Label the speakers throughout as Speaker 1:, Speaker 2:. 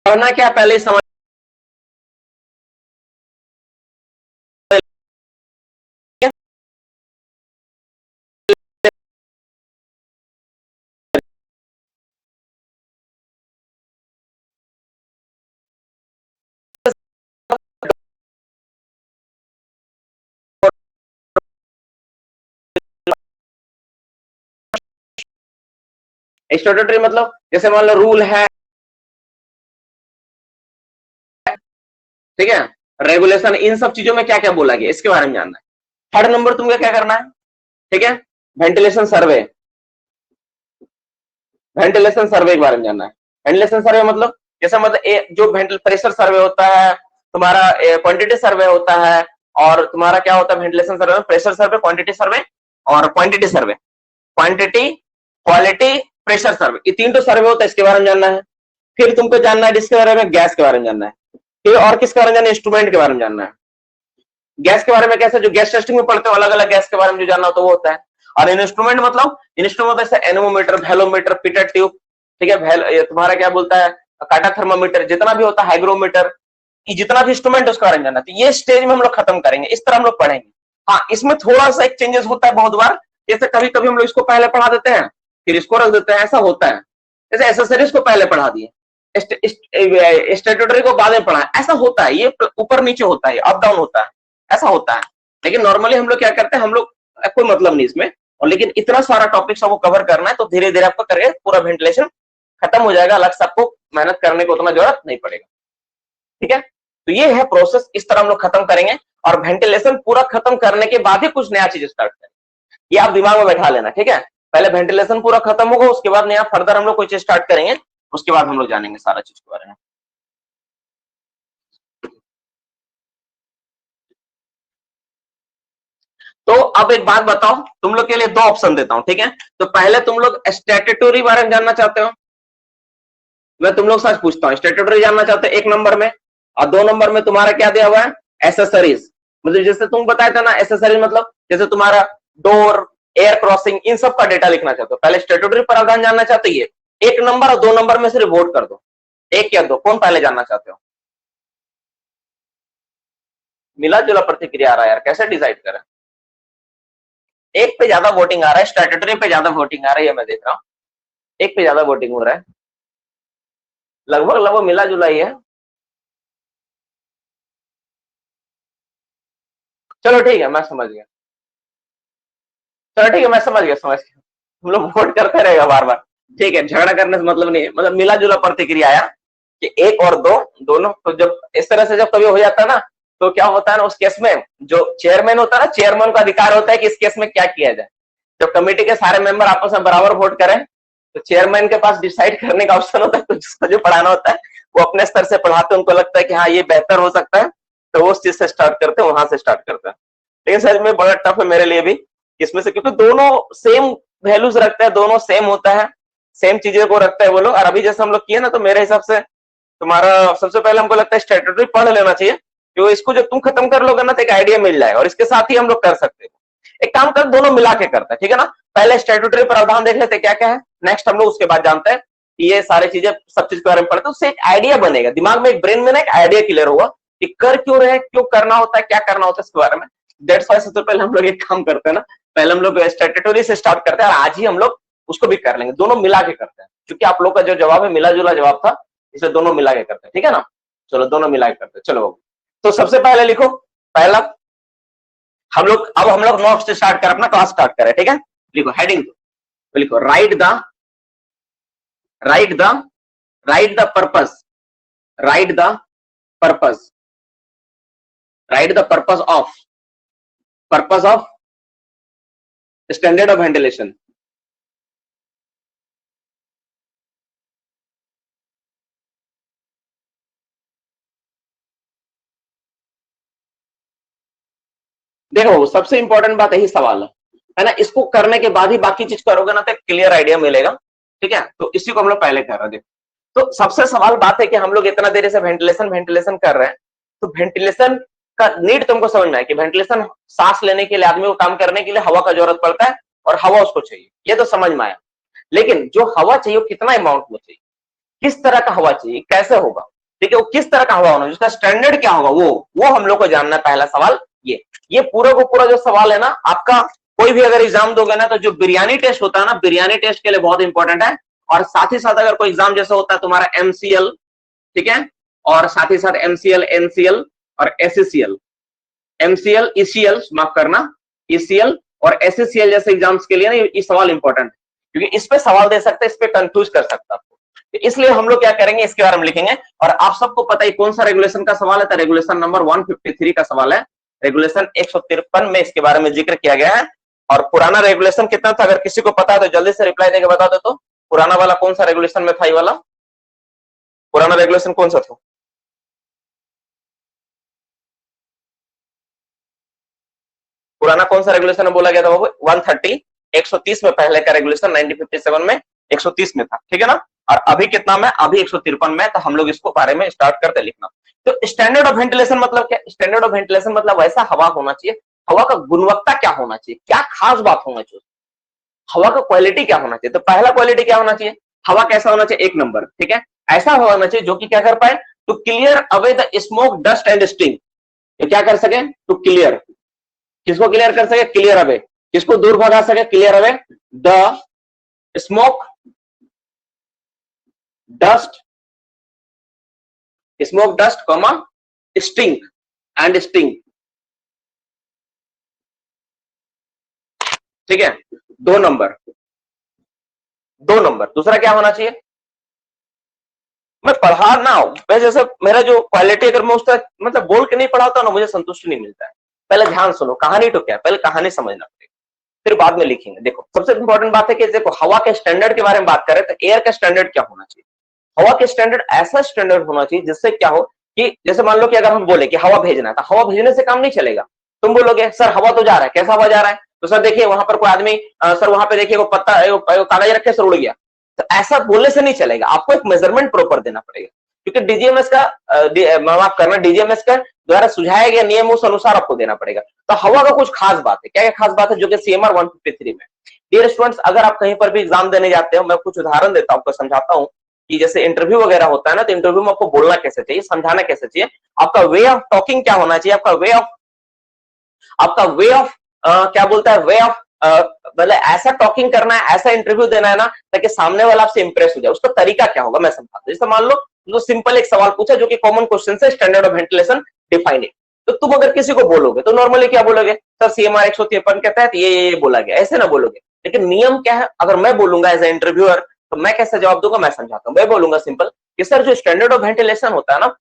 Speaker 1: पढ़ना क्या पहले समझ स्टैट्यूटरी मतलब जैसे मान लो रूल है, ठीक है, रेगुलेशन, इन सब चीजों में क्या क्या बोला गया इसके बारे में जानना है। थर्ड नंबर तुमको क्या करना है, ठीक है, वेंटिलेशन सर्वे, वेंटिलेशन सर्वे के बारे में जानना है। वेंटिलेशन सर्वे मतलब जैसे मतलब जो प्रेशर सर्वे होता है तुम्हारा, क्वांटिटी सर्वे होता है, और तुम्हारा क्या होता है वेंटिलेशन सर्वे में, प्रेशर सर्वे, क्वांटिटी सर्वे और quantity survey, quantity, quality, pressure survey, ये तीन तो सर्वे होता है, इसके बारे में जानना है। फिर तुमको जानना है जिसके बारे में, गैस के बारे में जानना है। फिर और किसके बारे में जानना है, इंस्ट्रूमेंट के बारे में जानना है। गैस के बारे में कैसे, जो गैस टेस्टिंग में पढ़ते हो अलग अलग गैस के बारे में जो जानना होता है वो होता है। और इंस्ट्रूमेंट मतलब इंस्ट्रूमेंट जैसे एनोमोमीटर, वैलोमीटर, पिटर ट्यूब, ठीक है, तुम्हारा क्या बोलता है, काटा थर्मामीटर, जितना भी होता है, हाइग्रोमीटर, जितना भी इंस्ट्रूमेंट उसके बारे में जानना। तो ये स्टेज में हम लोग खत्म करेंगे, इस तरह हम लोग पढ़ेंगे। हाँ, इसमें थोड़ा सा एक चेंजेस होता है बहुत बार, जैसे कभी कभी हम लोग इसको पहले पढ़ा देते हैं फिर इसको रख देते हैं, ऐसा होता है। जैसे एसेसरीज को पहले पढ़ा दिए, स्टैट्यूटरी को बाद में पढ़ा, ऐसा होता है, ये ऊपर नीचे होता है, अप डाउन होता है, ऐसा होता है। लेकिन नॉर्मली हम लोग क्या करते हैं, हम लोग कोई मतलब नहीं इसमें, और लेकिन इतना सारा टॉपिक सबको कवर करना है तो धीरे धीरे आपको करके पूरा वेंटिलेशन खत्म हो जाएगा, अलग से आपको मेहनत करने को उतना जरूरत नहीं पड़ेगा, ठीक है। तो ये है प्रोसेस, इस तरह हम लोग खत्म करेंगे, और वेंटिलेशन पूरा खत्म करने के बाद ही कुछ नया चीज स्टार्ट करेंगे, ये आप दिमाग में बैठा लेना, ठीक है। पहले वेंटिलेशन पूरा खत्म होगा, उसके बाद नया फर्दर हम लोग कोई चीज स्टार्ट करेंगे, उसके बाद हम लोग जानेंगे सारा चीज के बारे में। तो अब एक बात बताओ, तुम लोग के लिए दो ऑप्शन देता हूं, ठीक है। तो पहले तुम लोग स्टैट्यूटरी बारे में जानना चाहते हो, मैं तुम लोग से पूछता हूँ, स्टैट्यूटरी जानना चाहते हो 1 नंबर में, और 2 नंबर में तुम्हारा क्या दिया हुआ है, एसेसरीज, मतलब जैसे तुम बताया था ना, एसेसरीज मतलब जैसे तुम्हारा डोर, एयर क्रॉसिंग, इन सब का डेटा लिखना चाहते हो। पहले स्टैट्यूटरी प्रावधान जानना चाहते हो, 1 नंबर और 2 नंबर में से वोट कर दो, 1 या 2, कौन पहले जानना चाहते हो। मिला जुला प्रतिक्रिया आ रहा है यार, कैसे डिसाइड करें। एक पे ज्यादा वोटिंग आ रहा है, स्टैट्यूटरी पे ज्यादा वोटिंग आ रही है, मैं देख रहा हूँ, एक पे ज्यादा वोटिंग हो रहा है, लगभग लगभग मिला जुला ही है। चलो ठीक है, मैं समझ गया, चलो ठीक है, मैं समझ गया, समझ गया, हम लोग वोट करते रहेगा बार बार, ठीक है, झगड़ा करने से मतलब नहीं है, मतलब मिला जुला प्रतिक्रिया आया कि 1 और 2 दोनों। तो जब इस तरह से जब कभी हो जाता है ना, तो क्या होता है ना, उस केस में जो चेयरमैन होता है ना, चेयरमैन का अधिकार होता है कि इस केस में क्या किया जाए। जब कमेटी के सारे मेंबर आपस में बराबर वोट करें तो चेयरमैन के पास डिसाइड करने का ऑप्शन होता है, तो जिसको जो पढ़ाना होता है वो अपने स्तर से पढ़ाते हैं, उनको लगता है कि हाँ ये बेहतर हो सकता है, तो वो उस चीज से स्टार्ट करते हैं, वहां से स्टार्ट करते हैं। लेकिन सच में बड़ा टफ है मेरे लिए भी इसमें से, क्योंकि दोनों सेम वैल्यूज रखते हैं, दोनों सेम होता है, सेम चीजें को रखते हैं वो लोग। और अभी जैसे हम लोग किए ना, तो मेरे हिसाब से तुम्हारा सबसे पहले हमको लगता है स्टैट्यूटरी पढ़ लेना चाहिए, क्योंकि इसको जब तुम खत्म कर लोगे ना तो एक आइडिया मिल जाएगा, और इसके साथ ही हम लोग कर सकते हैं। एक काम कर, दोनों मिला के करते हैं, ठीक है ना। पहले स्टैट्यूटरी प्रावधान देख लेते क्या क्या है, नेक्स्ट हम लोग उसके बाद जानते हैं कि ये सारी चीजें, सब चीज के बारे में पढ़ते हैं, उससे एक आइडिया बनेगा दिमाग में, एक ब्रेन में ना एक आइडिया क्लियर होगा कि कर क्यों रहे, क्यों करना होता है, क्या करना होता है इसके बारे में। दैट्स वाई सबसे पहले हम लोग एक काम करते हैं ना, पहले हम लोग स्टैट्यूटरी से स्टार्ट करते हैं, और आज ही हम लोग उसको भी कर लेंगे, दोनों मिला के करते हैं, क्योंकि आप लोग का जो जवाब है मिला जुला जवाब था, इसे दोनों मिला के करते हैं, ठीक है ना। चलो दोनों मिला के करते हैं, चलो। तो सबसे पहले लिखो, पहला हम लोग नोट्स से स्टार्ट कर, अपना क्लास स्टार्ट करें, ठीक है। लिखो हेडिंग, तो लिखो right the purpose, right the purpose, right the purpose of standard of ventilation. देखो सबसे इंपॉर्टेंट बात यही सवाल है ना, इसको करने के बाद ही बाकी चीज करोगे ना तो क्लियर आइडिया मिलेगा, ठीक है। तो इसी को हम लोग पहले कर रहे थे। तो सबसे सवाल बात है कि हम लोग इतना देर से वेंटिलेशन कर रहे हैं, तो वेंटिलेशन का नीड तुमको समझ में है कि वेंटिलेशन सांस लेने के लिए, आदमी को काम करने के लिए हवा का जरूरत पड़ता है, और हवा उसको चाहिए, ये तो समझ में आया। लेकिन जो हवा चाहिए वो कितना अमाउंट में चाहिए, किस तरह का हवा चाहिए, कैसे होगा, ठीक है, वो किस तरह का हवा होना, उसका स्टैंडर्ड क्या होगा, वो हम लोग को जानना है। पहला सवाल ये पूरा को पूरा जो सवाल है ना आपका, कोई भी अगर एग्जाम दोगे ना तो जो बिरयानी टेस्ट होता है ना, बिरयानी टेस्ट के लिए बहुत इंपॉर्टेंट है। और साथ ही साथ अगर कोई एग्जाम जैसा होता है तुम्हारा एमसीएल, ठीक है, और साथ ही साथ एमसीएल, एनसीएल और एससीएल, एमसीएल ईसीएल माफ करना, ईसीएल और एससीएल जैसे एग्जाम्स के लिए ना ये सवाल इंपॉर्टेंट है, क्योंकि इस पे सवाल दे सकते हैं, इस पे कंफ्यूज कर सकता है आपको। तो इसलिए हम लोग क्या करेंगे, इसके बारे में लिखेंगे। और आप सबको पता है कौन सा रेगुलेशन का सवाल है, तो रेगुलेशन नंबर 153 का सवाल है। रेगुलेशन 153 में इसके बारे में जिक्र किया गया है। और पुराना रेगुलेशन कितना था, अगर किसी को पता है तो जल्दी से रिप्लाई देके बता दो। तो पुराना वाला कौन सा रेगुलेशन में था, ये वाला पुराना रेगुलेशन कौन सा था? पुराना कौन सा रेगुलेशन बोला गया था बाबू? 130, 130 में पहले का रेगुलेशन 1957 में 130 में था, ठीक है ना। और अभी कितना में, अभी 153 में। तो हम लोग इसको बारे में स्टार्ट करते लिखना। तो स्टैंडर्ड ऑफ वेंटिलेशन मतलब क्या? स्टैंडर्ड ऑफ वेंटिलेशन मतलब वैसा हवा होना चाहिए, हवा का गुणवत्ता क्या होना चाहिए, क्या खास बात होना चाहिए, हवा का क्वालिटी क्या होना चाहिए। तो पहला क्वालिटी क्या होना चाहिए, हवा कैसा होना चाहिए, एक नंबर, ठीक है, ऐसा हवा होना चाहिए जो कि क्या कर पाए, to clear away the smoke, dust and sting. ये क्या कर सके, टू क्लियर, किसको क्लियर कर सके, क्लियर अवे, किसको दूर भगा सके, clear away the smoke, dust, smoke dust comma sting and sting, ठीक है, दो नंबर, दो नंबर। दूसरा क्या होना चाहिए, मैं पढ़ा ना हूं, मैं जैसे मेरा जो क्वालिटी अगर मैं उसका मतलब बोल के नहीं पढ़ाता ना, मुझे संतुष्टि नहीं मिलता है। पहले ध्यान सुनो, कहानी तो क्या है, पहले कहानी समझना पड़ेगा, फिर बाद में लिखेंगे। देखो सबसे इंपॉर्टेंट बात है कि देखो हवा के स्टैंडर्ड के बारे में बात करें तो एयर का स्टैंडर्ड क्या होना चाहिए। हवा के स्टैंडर्ड ऐसा स्टैंडर्ड होना चाहिए जिससे क्या हो कि जैसे मान लो कि अगर हम बोले कि हवा भेजना है, तो हवा भेजने से काम नहीं चलेगा। तुम बोलोगे सर हवा तो जा रहा है, कैसा हवा जा रहा है, तो सर देखिए वहां पर कोई आदमी, सर वहां पे देखिए वो पत्ता कागज रखे सर उड़ गया, तो ऐसा बोलने से नहीं चलेगा, आपको एक मेजरमेंट प्रॉपर देना पड़ेगा। क्योंकि डीजीएमएस का माफ करना, डीजीएमएस का द्वारा सुझाया गया नियम उस अनुसार आपको देना पड़ेगा। तो हवा का कुछ खास बात है, क्या क्या खास बात है जो कि सीएमआर 153 में। डियर स्टूडेंट्स, अगर आप कहीं पर भी एग्जाम देने जाते हो, मैं कुछ उदाहरण देता हूं, आपको समझाता हूं कि जैसे इंटरव्यू वगैरह होता है ना, तो इंटरव्यू में आपको बोलना कैसे चाहिए, समझाना कैसे चाहिए, आपका वे ऑफ टॉकिंग क्या होना चाहिए, आपका वे ऑफ क्या बोलता है, वे ऑफ मतलब ऐसा टॉकिंग करना है, ऐसा इंटरव्यू देना है ना ताकि सामने वाला आपसे इंप्रेस हो जाए, उसका तरीका क्या होगा मैं समझाता हूं। जैसे मान लो तो सिंपल एक सवाल पूछा जो कि कॉमन क्वेश्चन है, स्टैंडर्ड ऑफ वेंटिलेशन डिफाइन। तो तुम अगर किसी को बोलोगे तो नॉर्मली क्या बोलोगे, सर सीएमआर 153 के तहत ये बोला गया, ऐसे ना बोलोगे। लेकिन नियम क्या है, अगर मैं बोलूंगा एज ए इंटरव्यूअर तो मैं कैसे जवाब दूंगा, मैं समझाता हूं। मैं बोलूंगा सिंपल कि सर जो स्टैंडर्ड ऑफ वेंटिलेशन होता है ना,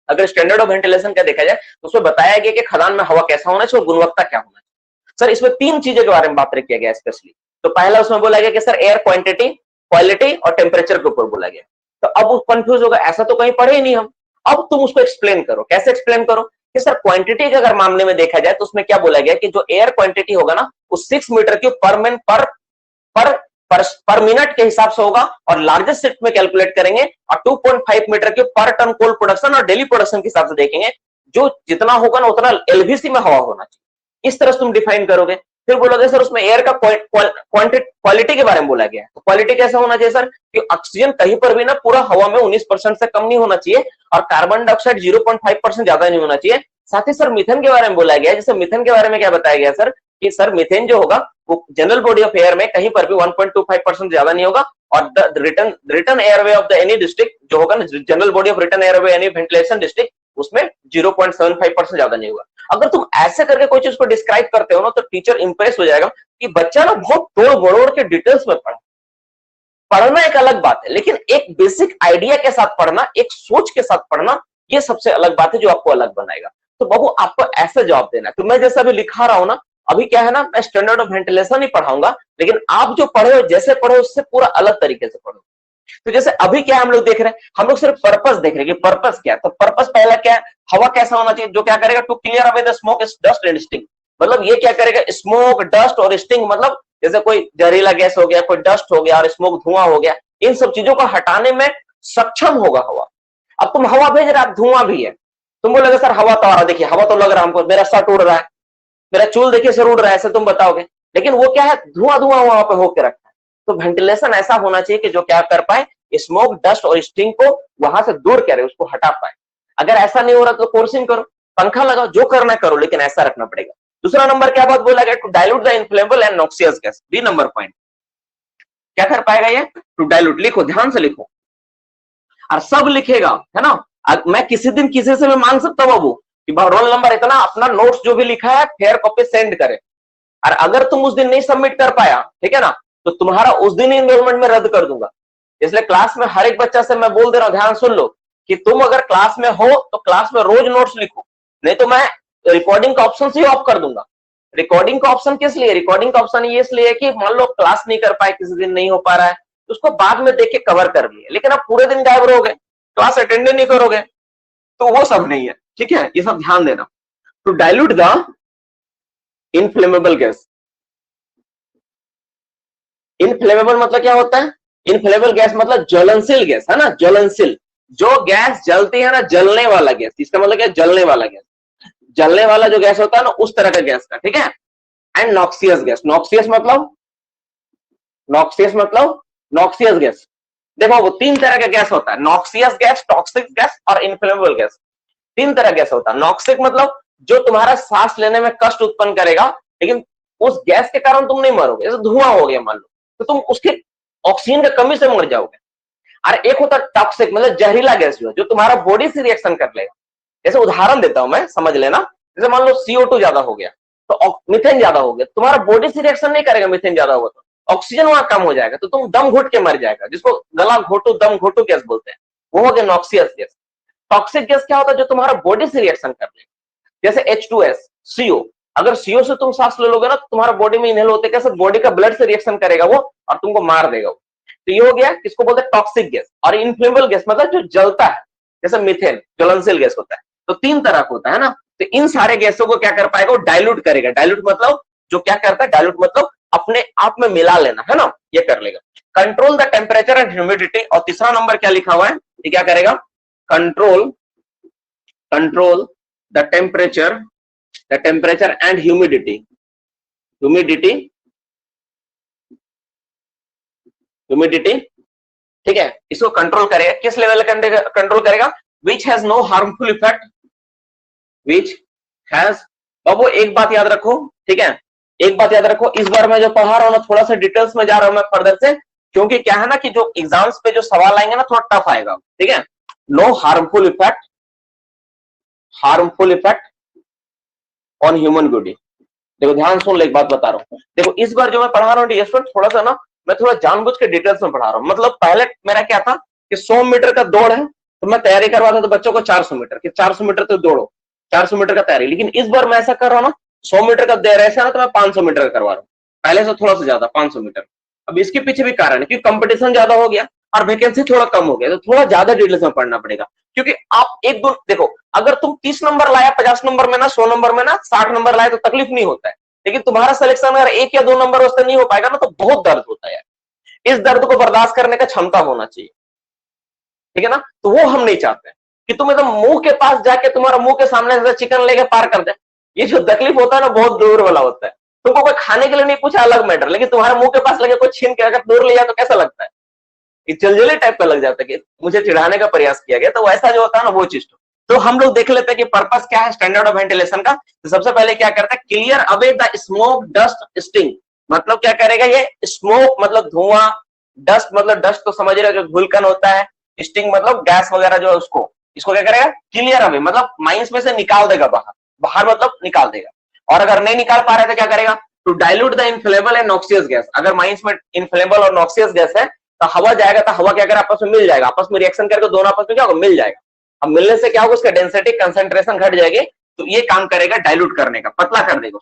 Speaker 1: अगर स्टैंडर्ड ऑफ वेंटिलेशन का देखा जाए तो उसमें बताया गया कि खदान में हवा कैसा होना चाहिए और गुणवत्ता क्या होना चाहिए। सर इसमें तीन चीजों के बारे में बात किया गया स्पेशली। तो पहला उसमें बोला गया कि सर एयर क्वांटिटी, क्वालिटी और टेम्परेचर के ऊपर बोला गया। तो अब वो कंफ्यूज होगा, ऐसा तो कहीं पढ़े ही नहीं हम। अब तुम उसको एक्सप्लेन करो, कैसे एक्सप्लेन करो कि सर क्वांटिटी के अगर मामले में देखा जाए तो उसमें क्या बोला गया कि जो एयर क्वांटिटी होगा ना वो 6 मीटर क्यूब पर पर मिनट के हिसाब से होगा, और लार्जेस्ट शिफ्ट में कैलकुलेट करेंगे और 2.5 मीटर क्यूब पर टन कोल प्रोडक्शन और डेली प्रोडक्शन के हिसाब से देखेंगे। जो जितना होगा ना उतना एलवीसी में हवा होना चाहिए, इस तरह से तुम डिफाइन करोगे। फिर बोलोगे सर उसमें एयर का क्वालिटी के बारे में बोला गया है, तो क्वालिटी कैसा होना चाहिए सर कि ऑक्सीजन कहीं पर भी ना पूरा हवा में 19% से कम नहीं होना चाहिए और कार्बन डाइऑक्साइड 0.5% ज्यादा नहीं होना चाहिए। साथ ही सर मिथेन के बारे में बोला गया है। जैसे मिथेन के बारे में क्या बताया गया सर कि सर मिथेन जो होगा वो जनरल बॉडी ऑफ एयर में कहीं पर भी 1.25% ज्यादा नहीं होगा, और the return airway of the any district जो होगा ना, general body of return airway any ventilation district, उसमें 0.75% ज्यादा नहीं होगा। अगर तुम ऐसे करके कोई चीज को डिस्क्राइब करते हो ना तो टीचर इंप्रेस हो जाएगा कि बच्चा ना बहुत तोड़ बड़ोड़ के डिटेल्स में पढ़ा। पढ़ना एक अलग बात है, लेकिन एक बेसिक आइडिया के साथ पढ़ना, एक सोच के साथ पढ़ना, ये सबसे अलग बात है जो आपको अलग बनाएगा। तो बाबू आपको ऐसा जवाब देना है। तो मैं जैसा अभी लिखा रहा हूं ना, अभी क्या है ना, मैं स्टैंडर्ड ऑफ वेंटिलेशन ही पढ़ाऊंगा, लेकिन आप जो पढ़े हो जैसे पढ़े उससे पूरा अलग तरीके से पढ़ो। तो जैसे अभी क्या हम लोग देख रहे हैं, हम लोग सिर्फ पर्पस देख रहे हैं कि पर्पस क्या है। तो पर्पस पहला क्या है, हवा कैसा होना चाहिए, जो क्या करेगा, to clear away the smoke, dust and sting. मतलब ये क्या करेगा, स्मोक, डस्ट और स्टिंग, मतलब जैसे कोई जहरीला गैस हो गया, कोई डस्ट हो गया और स्मोक धुआं हो गया, इन सब चीजों को हटाने में सक्षम होगा हवा। अब तुम हवा भेज रहे हो, धुआं भी है, तुम बोलोगे सर हवा तो आ रहा, देखिए हवा तो लग रहा है हमको, मेरा शर्ट उड़ रहा है, मेरा चूल देखिए सर उड़ रहा है, ऐसे तुम बताओगे। लेकिन वो क्या है, धुआं धुआं वहां पे होकर रखता है। तो वेंटिलेशन ऐसा होना चाहिए कि जो क्या कर पाए, स्मोक, डस्ट और स्टिंग को वहां से दूर करे, उसको हटा पाए। अगर ऐसा नहीं हो रहा तो फोर्सिंग करो, पंखा लगाओ, जो करना करो, लेकिन ऐसा रखना पड़ेगा। दूसरा नंबर क्या बात बोला गया, to dilute the inflammable and noxious gas, B number point. क्या कर पाएगा ये, टू डाइल्यूट, लिखो ध्यान से लिखो, और सब लिखेगा, है ना। मैं किसी दिन किसी से मैं मांग सकता हूँ बाबू कि रोल नंबर इतना, अपना नोट्स जो भी लिखा है फेयर कॉपी सेंड करे, और अगर तुम उस दिन नहीं सबमिट कर पाया, ठीक है ना, तो तुम्हारा उस दिन इनरोलमेंट में रद्द कर दूंगा। इसलिए क्लास में हर एक बच्चा से मैं बोल दे रहा हूं, ध्यान सुन लो कि तुम अगर क्लास में हो तो क्लास में रोज नोट्स लिखो, नहीं तो मैं रिकॉर्डिंग का ऑप्शन से ऑफ कर दूंगा। रिकॉर्डिंग का ऑप्शन किस लिए, रिकॉर्डिंग का ऑप्शन ये इसलिए कि मान लो क्लास नहीं कर पाए, किसी दिन नहीं हो पा रहा है, तो उसको बाद में देख के कवर कर लिए, लेकिन आप पूरे दिन गायब रहोगे, क्लास अटेंड नहीं करोगे, तो वो सब नहीं है, ठीक है, ये सब ध्यान देना। To dilute the inflammable gas, inflammable मतलब क्या होता है, इनफ्लेमेबल गैस मतलब ज्वलनशील गैस, है ना, ज्वलनशील, जो गैस जलती है ना, जलने वाला गैस, इसका मतलब क्या, जलने वाला गैस, जलने वाला जो गैस होता है ना, उस तरह का गैस का, ठीक है। एंड नॉक्सियस गैस, नॉक्सियस मतलब, नॉक्सियस मतलब नॉक्सियस गैस, देखो वो तीन तरह का गैस होता है, नॉक्सियस गैस, टॉक्सिक गैस और इनफ्लेमेबल गैस, तीन तरह गैस होता है। नॉक्सिक मतलब जो तुम्हारा सांस लेने में कष्ट उत्पन्न करेगा, लेकिन उस गैस के कारण तुम नहीं मरोगे, जैसे धुआं हो गया मान लो, तो तुम उसकी ऑक्सीजन की कमी से मर जाओगे। और एक होता है टॉक्सिक, मतलब जहरीला गैस जो तुम्हारा बॉडी से रिएक्शन कर लेगा। जैसे उदाहरण देता हूं मैं, समझ लेना, जैसे मान लो CO2 ज्यादा हो गया, तो मीथेन ज्यादा हो गया, तुम्हारा बॉडी से रिएक्शन नहीं करेगा, मीथेन ज्यादा होगा तो ऑक्सीजन वहां कम हो जाएगा, तो तुम दम घुट के मर जाएगा, जिसको गला घोटू दम घोटू गैस बोलते हैं, वो हो गया नॉक्सियस गैस। टॉक्सिक गैस क्या होता है, जो तुम्हारा बॉडी से रिएक्शन कर लेगा, जैसे H2S, CO, अगर CO से तुम सांस ले लोगे ना, तो तुम्हारा बॉडी में इनहेल होते कैसे, बॉडी का ब्लड से रिएक्शन करेगा वो, और तुमको मार देगा वो। तो ये हो गया, किसको बोलते हैं, टॉक्सिक गैस। और इनफ्लेमेबल गैस मतलब जो जलता है, जैसे मीथेन ज्वलनशील गैस होता है, तो तीन तरह का होता है ना। तो इन सारे गैसों को क्या कर पाएगा, वो डाइल्यूट करेगा। डाइल्यूट मतलब जो क्या करता है, डाइल्यूट मतलब अपने आप में मिला लेना, है ना, ये कर लेगा। Control the temperature and humidity, और तीसरा नंबर क्या लिखा हुआ है, ये क्या करेगा, control, control the temperature and humidity, humidity, humidity, ठीक है, इसको कंट्रोल करेगा, किस लेवल कंट्रोल करेगा, which has no harmful effect, which has, बाबू एक बात याद रखो, ठीक है, एक बात याद रखो, इस बार मैं जो पढ़ा रहा हूं ना, थोड़ा सा डिटेल्स में जा रहा हूं मैं फर्दर से, क्योंकि क्या है ना कि जो एग्जाम्स पे जो सवाल आएंगे ना, थोड़ा टफ आएगा, ठीक है। No harmful effect, harmful effect on human body, देखो ध्यान सुन ले, एक बात बता रहा हूँ, देखो इस बार जो मैं पढ़ा रहा हूँ डीएस पर, थोड़ा सा ना मैं थोड़ा जानबूझ के डिटेल्स में पढ़ा रहा हूँ। मतलब पहले मेरा क्या था कि 100 मीटर का दौड़ है, तो मैं तैयारी करवाता तो बच्चों को 400 मीटर कि 400 मीटर तो दौड़ो, 400 मीटर का तैयारी। लेकिन इस बार मैं ऐसा कर रहा हूँ ना, 100 मीटर का रेस है ना, तो मैं 500 मीटर का करवा रहा हूँ, पहले से थोड़ा सा ज्यादा 500 मीटर। अब इसके पीछे भी कारण है, क्योंकि कंपटीशन ज्यादा हो गया और वैकेंसी थोड़ा कम हो गया, तो थोड़ा ज्यादा डिटेल्स में पढ़ना पड़ेगा। क्योंकि आप एक दो देखो, अगर तुम 30 नंबर लाया 50 नंबर में ना, 100 नंबर में ना, 60 नंबर लाए, तो तकलीफ नहीं होता है। लेकिन तुम्हारा सिलेक्शन अगर 1 या 2 नंबर उससे नहीं हो पाएगा ना, तो बहुत दर्द होता है। इस दर्द को बर्दाश्त करने का क्षमता होना चाहिए, ठीक है ना, तो वो हम नहीं चाहते कि तुम एकदम मुंह के पास जाके तुम्हारा मुंह के सामने से चिकन लेके पार कर दे। ये जो तकलीफ होता है ना, बहुत दूर वाला होता है। तुमको कोई खाने के लिए नहीं पूछा, अलग मैटर, लेकिन तुम्हारे मुंह के पास लगे कोई छीन के अगर दूर ले जाए तो कैसा लगता है, कि जलजली टाइप का लग जाता है कि मुझे चिढ़ाने का प्रयास किया गया। तो वैसा जो होता है ना, वो चीज। तो हम लोग देख लेते हैं कि पर्पस क्या है स्टैंडर्ड ऑफ वेंटिलेशन का। तो सबसे पहले क्या करता है, clear away the smoke dust sting, मतलब क्या करेगा ये, स्मोक मतलब धुआं, डस्ट मतलब डस्ट तो समझ रहे हो, जो धूलकण होता है, स्टिंग मतलब गैस वगैरह जो है उसको, इसको क्या करेगा, क्लियर अवे मतलब माइंस में से निकाल देगा बाहर, बाहर मतलब निकाल देगा। और अगर नहीं निकाल पा रहे तो क्या करेगा, to dilute the inflammable and noxious gas, अगर माइंस में इनफ्लेमेबल और नॉक्सियस गैस है तो हवा जाएगा, तो हवा क्या करेगा, आपस में मिल जाएगा, आपस में रिएक्शन करके दोनों आपस में क्या होगा, मिल जाएगा। अब मिलने से क्या होगा, उसका डेंसिटी कंसंट्रेशन घट जाएगी, तो ये काम करेगा डाइल्यूट करने का, पतला कर देगा,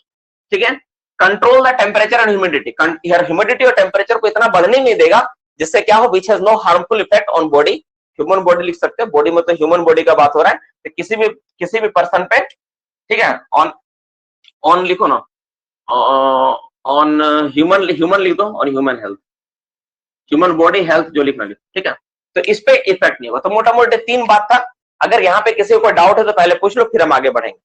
Speaker 1: ठीक है। Control the temperature and humidity, humidity और टेम्परेचर को इतना बढ़ने नहीं देगा जिससे क्या हो, which has no harmful effect on body, human body लिख सकते हैं, बॉडी मतलब ह्यूमन बॉडी का बात हो रहा है, तो किसी भी पर्सन पे, ठीक है, ऑन, ऑन लिखो ना, ऑन ह्यूमन, ह्यूमन लिख दो, और human health, human body health जो लिखना लिखो, ठीक है। तो इस पे इफेक्ट नहीं होगा। तो मोटा मोटे 3 बात था। अगर यहाँ पे किसी को डाउट है तो पहले पूछ लो, फिर हम आगे बढ़ेंगे।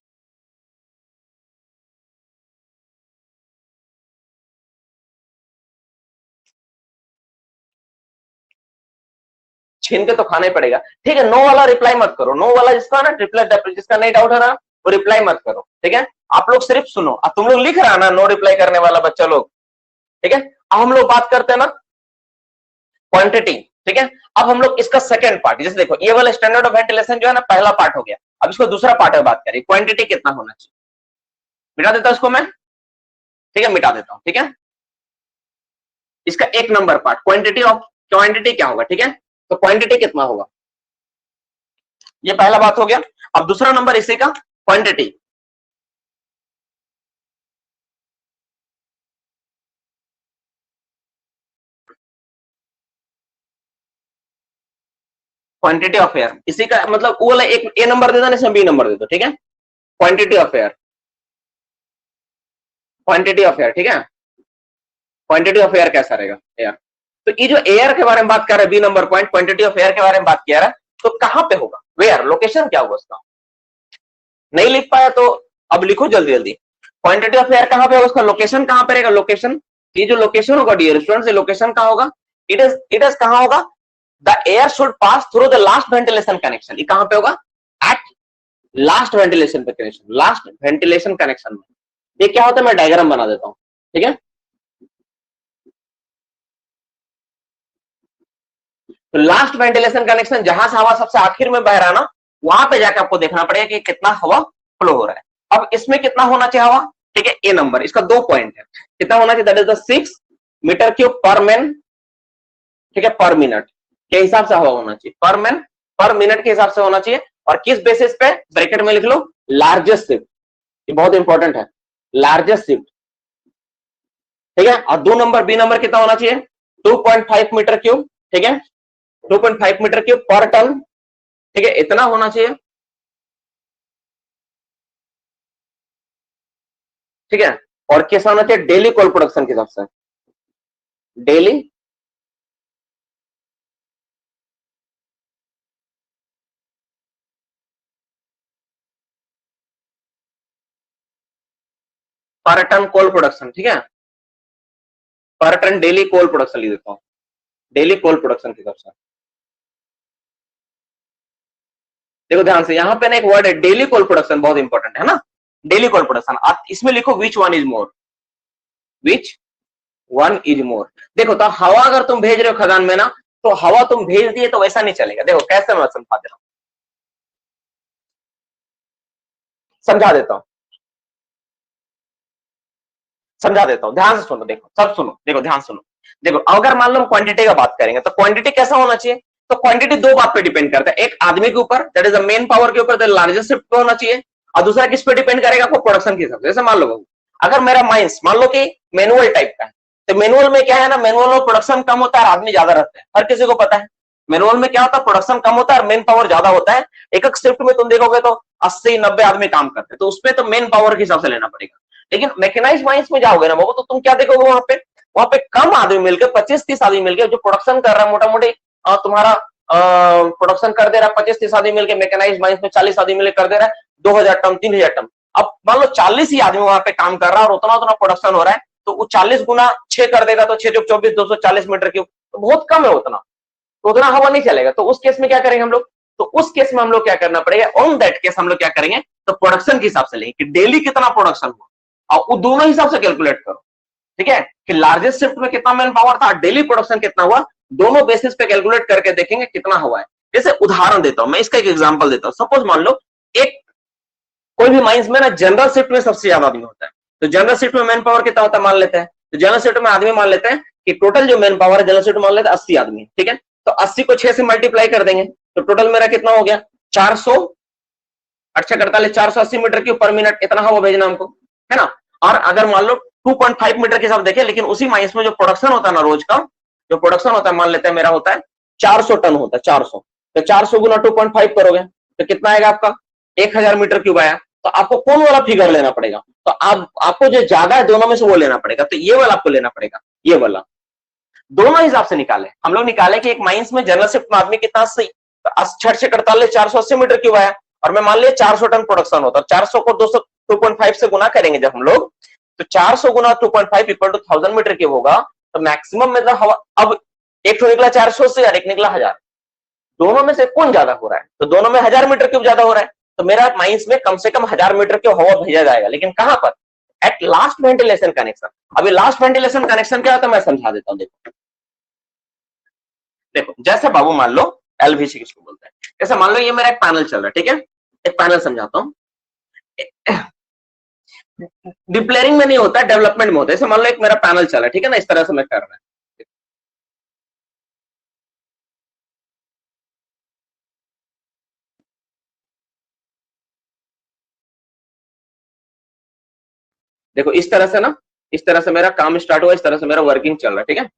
Speaker 1: छीन के तो खाना ही पड़ेगा। ठीक है, नो वाला रिप्लाई मत करो, नो वाला जिसका ना ट्रिपलेट जिसका नहीं डाउट है ना वो रिप्लाई मत करो। ठीक है, आप लोग सिर्फ सुनो। अब तुम लोग लिख रहा ना नो रिप्लाई करने वाला बच्चा लोग। ठीक है, अब हम लोग बात करते हैं ना क्वांटिटी। ठीक है, अब हम लोग इसका सेकंड पार्ट, जैसे देखो ये वाला स्टैंडर्ड ऑफ वेंटिलेशन जो है ना पहला पार्ट हो गया, अब इसको दूसरा पार्ट में बात करें, क्वांटिटी कितना होना चाहिए। मिटा देता हूं इसको मैं। ठीक है, मिटा देता हूं। ठीक है, इसका एक number part quantity of, quantity क्या होगा। ठीक है, तो क्वांटिटी कितना होगा, ये पहला बात हो गया। अब दूसरा नंबर इसी का क्वांटिटी। क्वांटिटी ऑफ एयर, इसी का मतलब वो वाला एक ए नंबर दे दो, इसमें बी नंबर दे दो। ठीक है, quantity of air, quantity of air. ठीक है, क्वांटिटी ऑफ एयर कैसा रहेगा, एयर। तो ये जो एयर के बारे में बात कर रहे हैं, B number point quantity of air के बारे में बात किया रहा है, तो कहां पे होगा, वेयर, लोकेशन क्या होगा उसका। नहीं लिख पाया तो अब लिखो जल्दी जल्दी। क्वांटिटी ऑफ एयर कहां पे होगा, उसका लोकेशन कहां पे रहेगा, लोकेशन। ये जो लोकेशन होगा डियर स्टूडेंट्स, लोकेशन कहां होगा, इट इज कहां होगा, the air should pass through the last ventilation connection. ये कहां पे होगा, एट लास्ट वेंटिलेशन पे कनेक्शन, लास्ट वेंटिलेशन कनेक्शन में। ये क्या होता है, मैं डायग्राम बना देता हूं। ठीक है, तो लास्ट वेंटिलेशन कनेक्शन जहां से हवा सबसे आखिर में बह रहा है ना, वहां पे जाकर आपको देखना पड़ेगा कि कितना हवा फ्लो हो रहा है। अब इसमें कितना होना चाहिए हवा। ठीक है, ए नंबर, इसका 2 पॉइंट है, कितना होना चाहिए, that is the 6 metre cube per man. ठीक है, पर मिनट के हिसाब से हवा होना चाहिए, पर मैन पर मिनट के हिसाब से होना चाहिए। और किस बेसिस पे, ब्रैकेट में लिख लो लार्जेस्ट शिफ्ट, ये बहुत इंपॉर्टेंट है, लार्जेस्ट शिफ्ट। ठीक है, और 2 नंबर बी नंबर कितना होना चाहिए, 2.5 मीटर क्यूब। ठीक है, 2.5 मीटर क्यूब पर टन। ठीक है, इतना होना चाहिए। ठीक है, और कैसा होना चाहिए, डेली कोल प्रोडक्शन के हिसाब से, डेली पर टन कोल प्रोडक्शन। ठीक है, पर टन डेली कोल प्रोडक्शन लिख देता हूं, डेली कोल प्रोडक्शन के हिसाब से। देखो ध्यान से, यहां पे ना एक वर्ड है डेली कोल प्रोडक्शन, बहुत इंपॉर्टेंट है ना, डेली कोल प्रोडक्शन। आप इसमें लिखो which one is more, which one is more. देखो तो हवा अगर तुम भेज रहे हो खदान में ना, तो हवा तुम भेज दिए तो वैसा नहीं चलेगा। देखो कैसे, मैं समझा दे रहा हूं, समझा देता हूं, समझा देता हूं, ध्यान से सुनो। देखो सब सुनो, देखो ध्यान सुनो। देखो अगर मान लो क्वांटिटी का बात करेंगे, तो क्वांटिटी कैसा होना चाहिए, तो क्वांटिटी 2 बात पे डिपेंड करता है, एक आदमी के ऊपर, that is the main power के ऊपर, लार्जेस्ट शिफ्ट पे होना चाहिए, और दूसरा किस पे डिपेंड करेगा, आपको प्रोडक्शन के हिसाब से। जैसे मान लो अगर मेरा माइंस मान लो कि मैनुअल टाइप का है, तो मैनुअल में क्या है ना, मैनुअल में प्रोडक्शन कम होता है, आदमी ज्यादा रहता है, हर किसी को पता है। मैनुअल में क्या होता है, प्रोडक्शन कम होता है और मेन पावर ज्यादा होता है। एक एक शिफ्ट में तुम देखोगे तो 80-90 आदमी काम करते हैं, तो उसमें तो मेन पावर के हिसाब से लेना पड़ेगा। लेकिन मैकेनाइज्ड माइंस में जाओगे ना बाबू, तो तुम क्या देखोगे, वहां पे कम आदमी मिलकर, 25-30 आदमी मिलकर जो प्रोडक्शन कर रहा है, मोटा मोटी तुम्हारा प्रोडक्शन कर दे रहा है 25-30 आदमी मिलकर। मैकेनाइज्ड माइंस में 40 आदमी मिलकर कर दे रहा है 2000 टन 3000 टन। अब मान लो 40 ही आदमी वहां पे काम कर रहा है और उतना उतना प्रोडक्शन हो रहा है, तो वो 40 गुना 6 कर देगा, तो 6 जो 24 240 मीटर क्यूब, तो बहुत कम है उतना, तो उतना हवा नहीं चलेगा। तो उस केस में क्या करेंगे हम लोग, तो उस केस में हम लोग क्या करना पड़ेगा, ऑन दैट केस हम लोग क्या करेंगे, तो प्रोडक्शन के हिसाब से लेंगे कि डेली कितना प्रोडक्शन हुआ, और वो दोनों हिसाब से कैलकुलेट करो। ठीक है, कि लार्जेस्ट शिफ्ट में कितना मैन पावर था, डेली प्रोडक्शन कितना हुआ, दोनों बेसिस पे कैलकुलेट करके देखेंगे कितना हुआ है। जैसे उदाहरण देता हूं मैं, इसका एक एग्जांपल देता हूं। सपोज मान लो एक कोई भी माइंस में ना जनरल शिफ्ट में सबसे ज्यादा आदमी होता है, तो जनरल शिफ्ट में मैन पावर कितना होता है मान लेते हैं, तो जनरल शिफ्ट में आदमी मान लेते हैं कि टोटल जो मैन पावर है जनरल शिफ्ट मान लेते हैं 80 आदमी। ठीक है, तो 80 को 6 से मल्टीप्लाई कर देंगे, तो टोटल मेरा कितना हो गया 400, 8×48 480 मीटर क्यूब पर मिनट, इतना हवा भेजना हमको, है ना। और अगर मान लो 2.5 मीटर के हिसाब देखें, लेकिन उसी माइंस में जो प्रोडक्शन होता है ना रोज का, जो प्रोडक्शन होता है मान लेते हैं मेरा होता है 400 टन होता है, 400, तो 400 गुना 2.5 करोगे तो कितना आएगा आपका 1000 मीटर क्यूब आया। तो आपको कौन वाला फिगर लेना पड़ेगा, तो आपको जो ज्यादा है दोनों में से वो लेना पड़ेगा, तो ये वाला आपको लेना पड़ेगा, ये वाला। दोनों हिसाब से निकाले हम लोग, निकाले कि एक माइंस में जनरल शिफ्ट में आदमी कितना, 80, तो 6×48 480 मीटर क्यूब आया, और मैं मान लिया 400 टन प्रोडक्शन होता है, 400 को 2.5 से गुना करेंगे जब हम लोग, तो 400 गुना 2.5 इक्वल टू 1000 मीटर क्यूब होगा। तो मैक्सिमम मतलब हवा, अब एक तो निकला 400 से और एक निकला 1000, दोनों में से कौन ज्यादा हो रहा है? तो दोनों में 1000 मीटर क्यूब ज्यादा हो रहा है, तो मेरा माइंस में कम से कम 1000 मीटर क्यूब हवा भेजा जाएगा, लेकिन कहां पर? At last ventilation connection. अभी लास्ट वेंटिलेशन कनेक्शन क्या होता है मैं समझा देता हूं। देखो देखो जैसे बाबू मान लो एलवीसी किसको बोलते हैं, जैसे मान लो ये मेरा एक पैनल चल रहा है, ठीक है, एक पैनल समझाता हूं। डिप्लेयरिंग में नहीं होता है, डेवलपमेंट में होता है। जैसे मान लो एक मेरा पैनल चल रहा है, ठीक है ना, इस तरह से मैं कर रहा है। देखो इस तरह से ना, इस तरह से मेरा काम स्टार्ट हुआ, इस तरह से मेरा वर्किंग चल रहा है, ठीक है।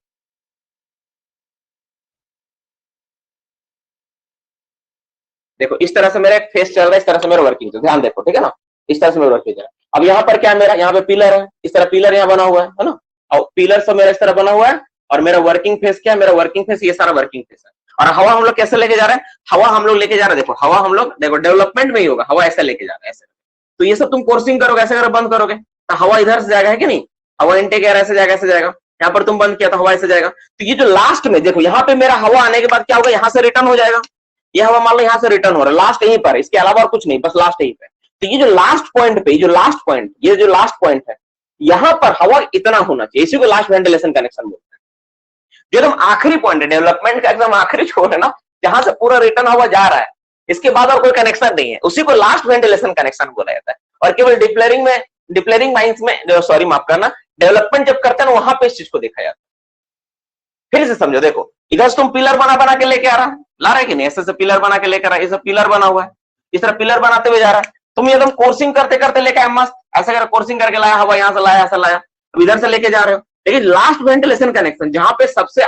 Speaker 1: देखो इस तरह से मेरा एक फेस चल रहा है, इस तरह से मेरा वर्किंग चल रहा है, ध्यान देखो, ठीक है ना, इस तरह से मेरा वर्किंग चल रहा है। अब यहाँ पर क्या है मेरा, यहाँ पे पिलर है, इस तरह पिलर यहाँ बना हुआ है ना, और पिलर सब मेरा इस तरह बना हुआ है, और मेरा वर्किंग फेस क्या है, मेरा वर्किंग फेस ये सारा वर्किंग फेस है। और हवा हम लोग कैसे लेके जा रहे हैं? हवा हम लोग लेके जा रहे हैं, देखो हवा हम लोग, देखो डेवलपमेंट में ही होगा, हवा ऐसे लेके जा रहे हैं ऐसे। तो ये सब तुम कोर्सिंग करोगे, ऐसे अगर बंद करोगे तो हवा इधर से जाएगा, है कि नहीं? हवा इनटेक एयर ऐसे जाएगा, ऐसे जाएगा। यहाँ पर तुम बंद किया तो हवा ऐसे जाएगा। तो ये जो लास्ट में देखो, यहाँ पे मेरा हवा आने के बाद क्या होगा, यहाँ से रिटर्न हो जाएगा। ये हवा मान लो यहाँ से रिटर्न हो रहा है, लास्ट यहीं पर, इसके अलावा और कुछ नहीं, बस लास्ट यहीं पे। तो ये जो लास्ट पॉइंट पे, जो लास्ट पॉइंट, ये जो लास्ट पॉइंट है, यहाँ पर हवा इतना होना चाहिए, इसी को लास्ट वेंटिलेशन कनेक्शन बोलते हैं। जो एकदम आखिरी पॉइंट है, डेवलपमेंट का एकदम आखिरी छोर है ना, जहां से पूरा रिटर्न हवा जा रहा है, इसके बाद और कोई कनेक्शन नहीं है, उसी को लास्ट वेंटिलेशन कनेक्शन बोला जाता है। और केवल डिप्लेयरिंग में, डिप्लेयरिंग माइंस में, सॉरी माफ करना, डेवलपमेंट जब करते हैं ना, वहां पे इस चीज को देखा जाता है। फिर से समझो, देखो इधर से तुम पिलर बना बना के लेके आ रहा है, ला रहा है कि नहीं, ऐसे पिलर बना के लेकर आ, ये सब पिलर बना हुआ है, इस तरह पिलर बनाते हुए जा रहा है। तुम एकदम कोर्सिंग करते करते लेके आए मस्त, ऐसा कर कोर्सिंग करके लाया, हवा यहाँ से लाया, ऐसा लाया, अब इधर से लेके जा रहे हो। लेकिन लास्ट वेंटिलेशन कनेक्शन जहां पे सबसे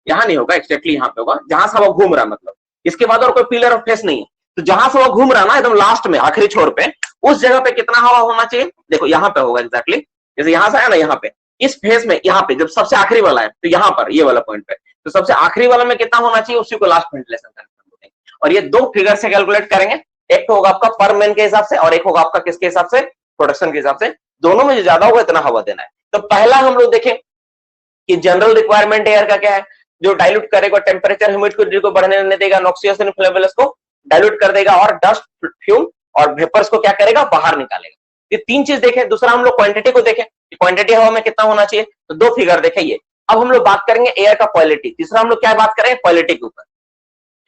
Speaker 1: यहाँ नहीं होगा, एक्जैक्टली यहाँ पे होगा जहां से हवा घूम रहा है, मतलब इसके बाद और कोई पिलर और फेस नहीं है। तो जहां से हवा घूम रहा है ना, एकदम लास्ट में आखिरी छोर पे, उस जगह पे कितना हवा होना चाहिए? देखो यहाँ पे होगा एक्जैक्टली, जैसे यहाँ से आया ना, यहाँ पे इस फेस में, यहाँ पे जब सबसे आखिरी वाला है, तो यहाँ पर ये वाला पॉइंट पे, तो सबसे आखिरी वाला में कितना होना चाहिए, उसी को लास्ट वेंटिलेशन कनेक्शन बोलते हैं। और ये दो फिगर से कैलकुलेट करेंगे, एक तो होगा आपका पर मैन के हिसाब से, और एक होगा आपका किसके हिसाब से, प्रोडक्शन के हिसाब से। दोनों में जो ज्यादा होगा इतना हवा देना है। तो पहला हम लोग देखें कि जनरल रिक्वायरमेंट एयर का क्या है, जो डाइल्यूट करेगा, टेम्परेचर ह्यूमिडिटी को बढ़ने नहीं देगा, नॉक्सियस इनफ्लेमेबल्स को डाइल्यूट कर देगा, और डस्ट, फ्यूम और वेपर्स को क्या करेगा, बाहर निकालेगा। ये तीन चीज देखें। दूसरा हम लोग क्वांटिटी को देखें, क्वांटिटी हवा में कितना होना चाहिए, तो दो फिगर देखें ये। अब हम लोग बात करेंगे एयर का क्वालिटी। तीसरा हम लोग क्या बात करेंगे, क्वालिटी के ऊपर,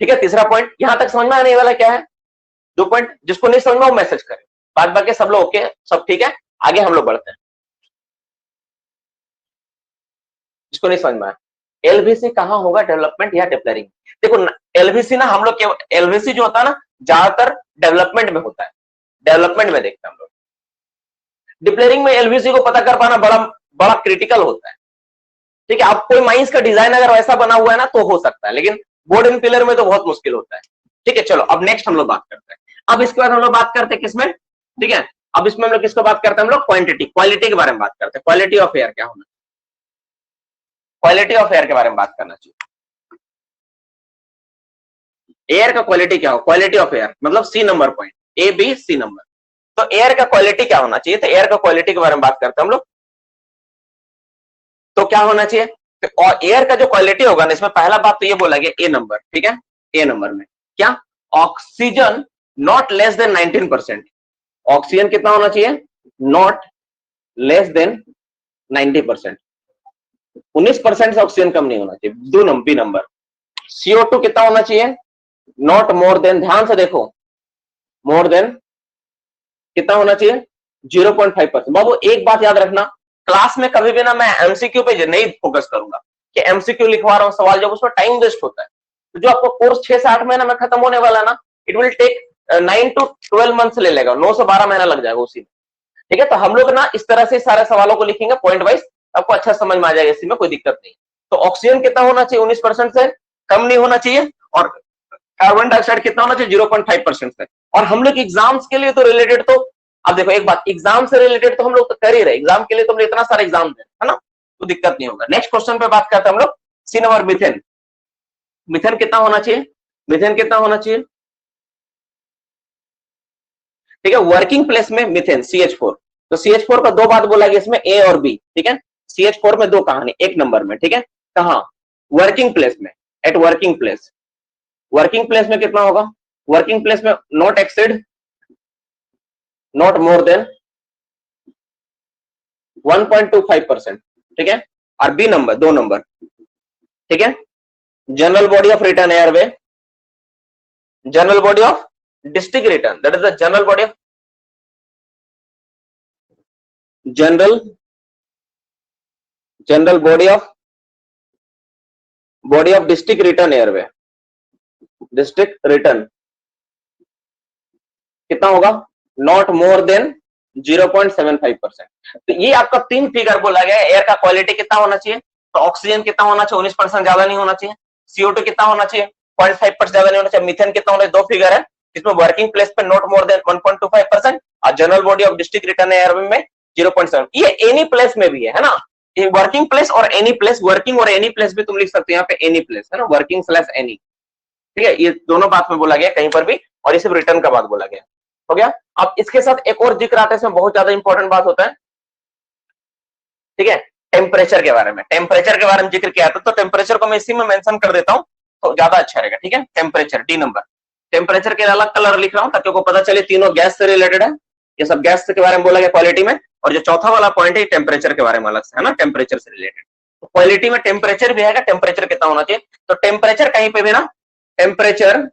Speaker 1: ठीक है। तीसरा पॉइंट यहां तक समझ में आने वाला क्या है, दो पॉइंट, जिसको नहीं समझ में वो मैसेज करें, बाद बाकी सब लोग ओके, सब ठीक है। आगे हम लोग बढ़ते हैं। जिसको नहीं समझ में आया, एलवीसी कहां होगा, डेवलपमेंट या डिप्लेयरिंग? देखो एलवीसी ना, हम लोग एलवीसी जो होता है ना, ज्यादातर डेवलपमेंट में होता है, डेवलपमेंट में देखते हैं हम लोग। डिप्लेयरिंग में एलवीसी को पता कर पाना बड़ा बड़ा क्रिटिकल होता है, ठीक है। अब कोई माइंस का डिजाइन अगर वैसा बना हुआ है ना तो हो सकता है, लेकिन बोर्ड एंड पिलर में तो बहुत मुश्किल होता है, ठीक है। चलो अब नेक्स्ट हम लोग बात करते हैं। अब इसके बाद हम लोग बात करते हैं किसमें, ठीक है। अब इसमें हम लोग किसको बात करते हैं, हम लोग क्वांटिटी, क्वालिटी के बारे में बात करते हैं। क्वालिटी ऑफ एयर क्या होना, क्वालिटी ऑफ एयर के बारे में बात करना चाहिए। एयर का क्वालिटी क्या हो, क्वालिटी ऑफ एयर मतलब C number point, A B C number. तो एयर का क्वालिटी क्या होना चाहिए, तो एयर का क्वालिटी के बारे में बात करते हैं हम लोग। तो क्या होना चाहिए, तो और एयर का जो क्वालिटी होगा ना, इसमें पहला बात तो ये बोला गया ए नंबर, ठीक है। ए नंबर में क्या, oxygen not less than 19%। Oxygen कितना होना चाहिए, नॉट लेस देन 90%, 19% से ऑक्सीजन कम नहीं होना चाहिए। दो नंबर, बी नंबर। CO2 कितना होना चाहिए, नॉट मोर देन, ध्यान से देखो, मोर देन कितना होना चाहिए, 0.5%। बाबू एक बात याद रखना, क्लास में कभी भी ना मैं एमसीक्यू पे नहीं फोकस करूंगा कि एमसीक्यू लिखवा रहा हूं सवाल, जब उसमें टाइम वेस्ट होता है। तो जो आपको कोर्स 6 से 8 महीना में खत्म होने वाला ना, it will take 9 to 12 months ले लेगा, 9 से 12 महीना लग जाएगा उसी में, ठीक है। तो हम लोग ना इस तरह से सारे सवालों को लिखेंगे पॉइंट वाइज, आपको अच्छा समझ में आ जाएगा, इसी में कोई दिक्कत नहीं। तो ऑक्सीजन कितना होना चाहिए, 19% से कम नहीं होना चाहिए, और कार्बन डाइऑक्साइड कितना होना चाहिए, 0.5% से। और हम लोग एग्जाम्स के लिए तो रिलेटेड, तो अब देखो एक बात, एग्जाम से रिलेटेड तो हम लोग तो कर ही रहे, एग्जाम के लिए तो हम लोग इतना सारा एग्जाम दे, है ना, तो दिक्कत नहीं होगा। नेक्स्ट क्वेश्चन पे बात करते हैं हम लोग, सी नंबर मिथेन। मिथेन कितना होना चाहिए, मिथेन कितना होना चाहिए, ठीक है। वर्किंग प्लेस में मिथेन CH4, तो CH4 का दो बात बोला गया इसमें, ए और बी, ठीक है। CH4 में दो कहानी, एक नंबर में, ठीक है, कहा, वर्किंग प्लेस में, at working place, working place में कितना होगा? वर्किंग प्लेस में not exceed, not more than 1.25%, ठीक है। और बी नंबर, 2 नंबर, ठीक है, general body of return airway, general body of district return, that is the general body of general body of district return airway, district return कितना होगा? Not more then 0.75%। तो ये आपका 3 फिगर बोला गया है। एयर का क्वालिटी कितना होना चाहिए? तो ऑक्सीजन कितना होना चाहिए? 19% ज्यादा नहीं होना चाहिए। CO2 कितना होना चाहिए? 0.5% ज्यादा नहीं होना चाहिए। मीथेन कितना होना चाहिए? 2 फिगर है, इसमें वर्किंग प्लेस पे नॉट मोर देन 1.25% और general body of district return airway में 0.7। ये एनी प्लेस में भी है ना, ये वर्किंग प्लेस और एनी प्लेस, वर्किंग और एनी प्लेस भी तुम लिख सकते हो यहाँ पे, एनी प्लेस है ना, वर्किंग स्लैश एनी, ठीक है। ये दोनों बात में बोला गया कहीं पर भी, और ये सिर्फ रिटर्न का बात बोला गया, हो गया। अब इसके साथ एक और जिक्र आता है, इसमें बहुत ज्यादा इंपॉर्टेंट बात होता है, ठीक है, टेम्परेचर के बारे में। टेम्परेचर के बारे में जिक्र किया था, तो टेम्परेचर को मैं इसी में मेंशन कर देता हूं तो ज्यादा अच्छा रहेगा, ठीक है। टेम्परेचर, डी नंबर, टेम्परेचर के अलग कलर लिख रहा हूं ताकि आपको पता चले तीनों गैस से रिलेटेड है, ये सब गैस के बारे में बोला गया क्वालिटी में। और जो चौथा वाला पॉइंट है टेम्परेचर के बारे में अलग से है ना, टेम्परेचर से रिलेटेड। तो क्वालिटी में टेम्परेचर भी है, टेम्परेचर कितना होना चाहिए? तो टेम्परेचर कहीं पे भी ना, टेम्परेचर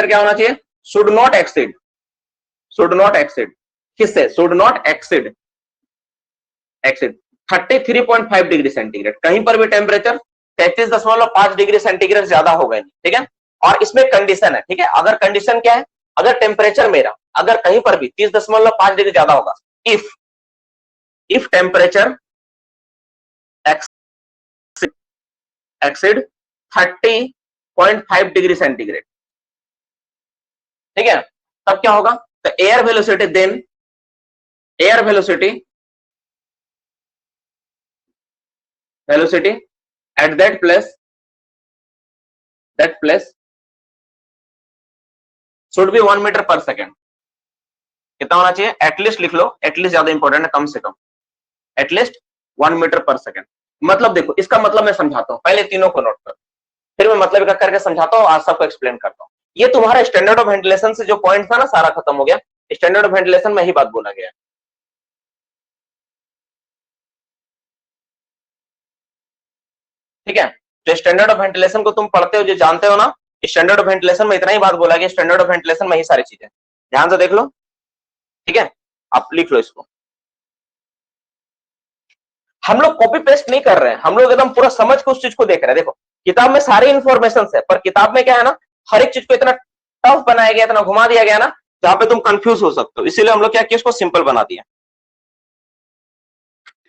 Speaker 1: क्या होना चाहिए? शुड नॉट एक्सीड, किससे? Should not exceed 33.5 degree centigrade. कहीं पर भी टेम्परेचर 33.5 डिग्री सेंटीग्रेड ज्यादा होगा नहीं, ठीक है। और इसमें कंडीशन है, ठीक है, अगर कंडीशन क्या है? अगर टेम्परेचर मेरा अगर कहीं पर भी 30.5 डिग्री ज्यादा होगा, if temperature exceed 30.5 degree centigrade, ठीक है, तब क्या होगा? तो air velocity, then air velocity at that place should be 1 metre per second. कितना होना चाहिए? एटलीस्ट लिख लो, एटलीस्ट ज्यादा इंपॉर्टेंट है, कम से कम एटलीस्ट 1 मीटर पर सेकेंड। मतलब देखो, इसका मतलब मैं समझाता हूं, पहले तीनों को नोट करो, फिर मैं मतलब करके समझाता हूं, आज सबको एक्सप्लेन करता हूं। ये तुम्हारा स्टैंडर्ड ऑफ वेंटिलेशन से जो पॉइंट था ना, सारा खत्म हो गया। स्टैंडर्ड ऑफ वेंटिलेशन में ही बात बोला गया, ठीक है। तो स्टैंडर्ड ऑफ वेंटिलेशन को तुम पढ़ते हो, जो जानते हो ना, स्टैंडर्ड ऑफ वेंटिलेशन में इतना ही बात बोला गया। स्टैंडर्ड ऑफ वेंटिलेशन में ही सारी चीजें, ध्यान से देख लो, ठीक है। आप लिख लो इसको, हम लोग कॉपी पेस्ट नहीं कर रहे हैं, हम लोग एकदम पूरा समझ के उस चीज को देख रहे हैं। देखो, किताब में सारी इंफॉर्मेशन है, पर किताब में क्या है ना, हर एक चीज को इतना टफ बनाया गया, इतना घुमा दिया गया ना, जहां पे तुम कंफ्यूज हो सकते हो। इसीलिए हम लोग क्या किया, इसको सिंपल बना दिया।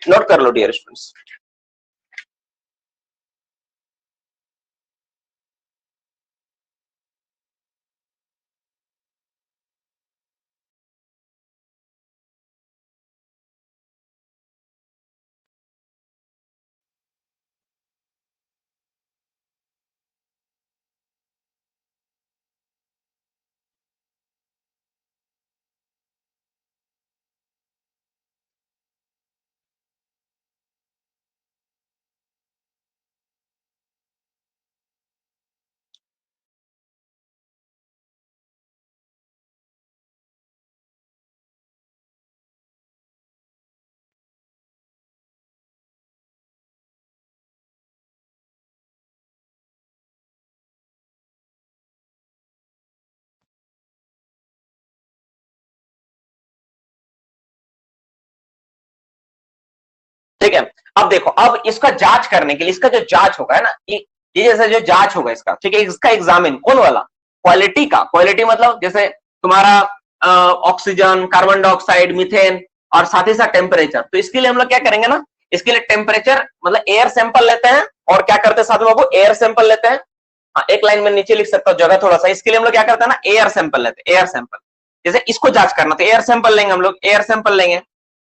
Speaker 1: नोट कर लो डियर स्टूडेंट्स। ठीक है, अब देखो, अब इसका जांच करने के लिए, इसका जो जांच होगा है ना, ये जैसे जो जांच होगा इसका, ठीक है, इसका एग्जामिन कौन वाला? क्वालिटी का। क्वालिटी मतलब जैसे तुम्हारा ऑक्सीजन, कार्बन डाइऑक्साइड, मीथेन और साथ ही साथ टेम्परेचर। तो इसके लिए हम लोग क्या करेंगे ना, इसके लिए टेम्परेचर मतलब एयर सैंपल लेते हैं, और क्या करते हैं साथ में बाबू, एयर सैंपल लेते हैं। हाँ, एक लाइन में नीचे लिख सकता हूँ, जगह थोड़ा सा। इसके लिए हम लोग क्या करते हैं ना, एयर सैंपल लेते हैं, एयर सैंपल। जैसे इसको जांच करना तो एयर सैंपल लेंगे हम लोग, एयर सैंपल लेंगे,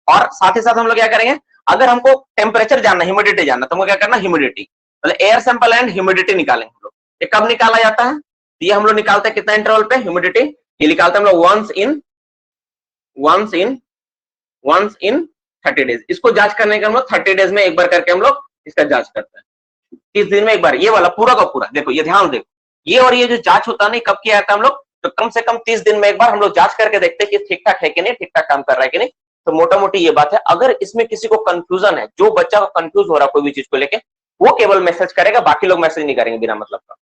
Speaker 1: और साथ ही साथ हम लोग क्या करेंगे, अगर हमको टेम्परेचर जानना, ह्यूमिडिटी जानना, तो हमको क्या करना, ह्यूमिडिटी मतलब एयर सैंपल एंड ह्यूमिडिटी निकालेंगे हम लोग। ये कब निकाला जाता है? ये हम लोग निकालते हैं कितना इंटरवल पे ह्यूमिडिटी? ये निकालते हैं हम लोग वंस इन 30 डेज। इसको जांच करने के हम लोग 30 डेज में एक बार करके हम लोग इसका जांच करते हैं, 30 दिन में एक बार। ये वाला पूरा का पूरा देखो, ये ध्यान देखो, ये और ये जो जांच होता है ना, कब किया जाता है हम लोग, तो कम से कम 30 दिन में एक बार हम लोग जांच करके देखते हैं कि ठीक ठाक है कि नहीं, ठीक ठाक काम कर रहा है कि नहीं। तो मोटा मोटी ये बात है। अगर इसमें किसी को कंफ्यूजन है, जो बच्चा को कंफ्यूज हो रहा है कोई भी चीज को लेके, वो केवल मैसेज करेगा, बाकी लोग मैसेज नहीं करेंगे बिना मतलब का।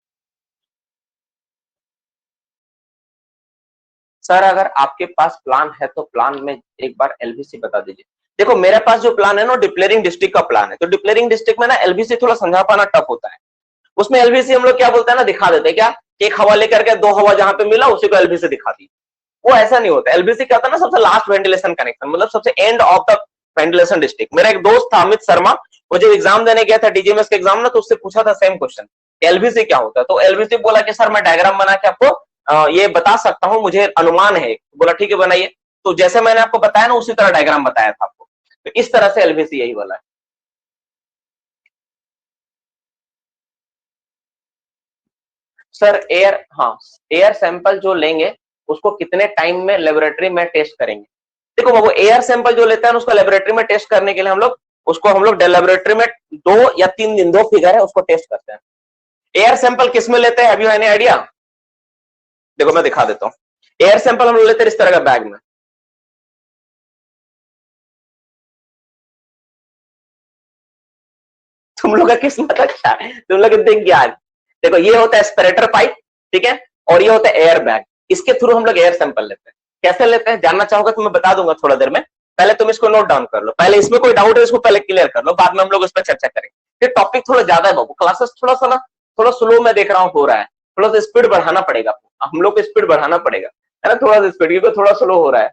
Speaker 1: सर अगर आपके पास प्लान है तो प्लान में एक बार एलबीसी बता दीजिए। देखो मेरे पास जो प्लान है ना, डिक्लेयरिंग डिस्ट्रिक्ट का प्लान है। तो डिक्लेयरिंग डिस्ट्रिक्ट में ना एलबीसी थोड़ा समझा पाना टफ होता है। उसमें एलबीसी हम लोग क्या बोलते हैं ना, दिखा देते हैं क्या, एक हवा लेकर के दो हवा जहां पे मिला उसी को एलबीसी दिखा दी। वो ऐसा नहीं होता। एलबीसी क्या होता है ना, सबसे लास्ट वेंटिलेशन कनेक्शन, मतलब सबसे end of the ventilation district. मेरा एक दोस्त था अमित शर्मा, वो जब एग्जाम देने गया था डीजीएमएस के एग्जाम ना, तो उससे पूछा था सेम क्वेश्चन, एलबीसी क्या होता है। तो एलबीसी बोला कि सर मैं डायग्राम बना के आपको ये बता सकता हूँ, मुझे अनुमान है। बोला ठीक है बनाइए। तो जैसे मैंने आपको बताया ना, उसी तरह डायग्राम बताया था आपको। तो इस तरह से एलबीसी यही वाला है। सर एयर, हाँ, एयर सैंपल जो लेंगे उसको कितने टाइम में लेबोरेटरी में टेस्ट करेंगे। देखो बाबू, एयर सैंपल जो लेते हैं उसको लेबोरेटरी में टेस्ट करने के लिए हम लोग लेबोरेटरी में 2 या 3 दिन, 2 फिगर है, उसको टेस्ट करते हैं। एयर सैंपल किस में लेते हैं, अभी मैंने आइडिया, देखो मैं दिखा देता हूँ। एयर सैंपल हम लोग लेते हैं इस तरह का बैग में। तुम लोग का किस्मत अच्छा है, तुम लोग इतने ज्ञान। देखो ये होता है एस्पिरेटर पाइप, ठीक है, और ये होता है एयर बैग। इसके थ्रू हम लोग एयर सैंपल लेते हैं। कैसे लेते हैं जानना चाहोगे तो मैं बता दूंगा थोड़ा देर में। पहले तुम इसको नोट डाउन कर लो, पहले इसमें कोई डाउट है इसको पहले क्लियर कर लो, बाद में हम लोग इस पर चर्चा करेंगे। ये टॉपिक थोड़ा ज्यादा है बाबू, क्लासेस थोड़ा सा ना, थोड़ा स्लो में देख रहा हूँ हो रहा है। थोड़ा सा स्पीड बढ़ाना पड़ेगा, हम लोग को स्पीड बढ़ाना पड़ेगा, है ना, थोड़ा सा स्पीड, क्योंकि थोड़ा स्लो हो रहा है।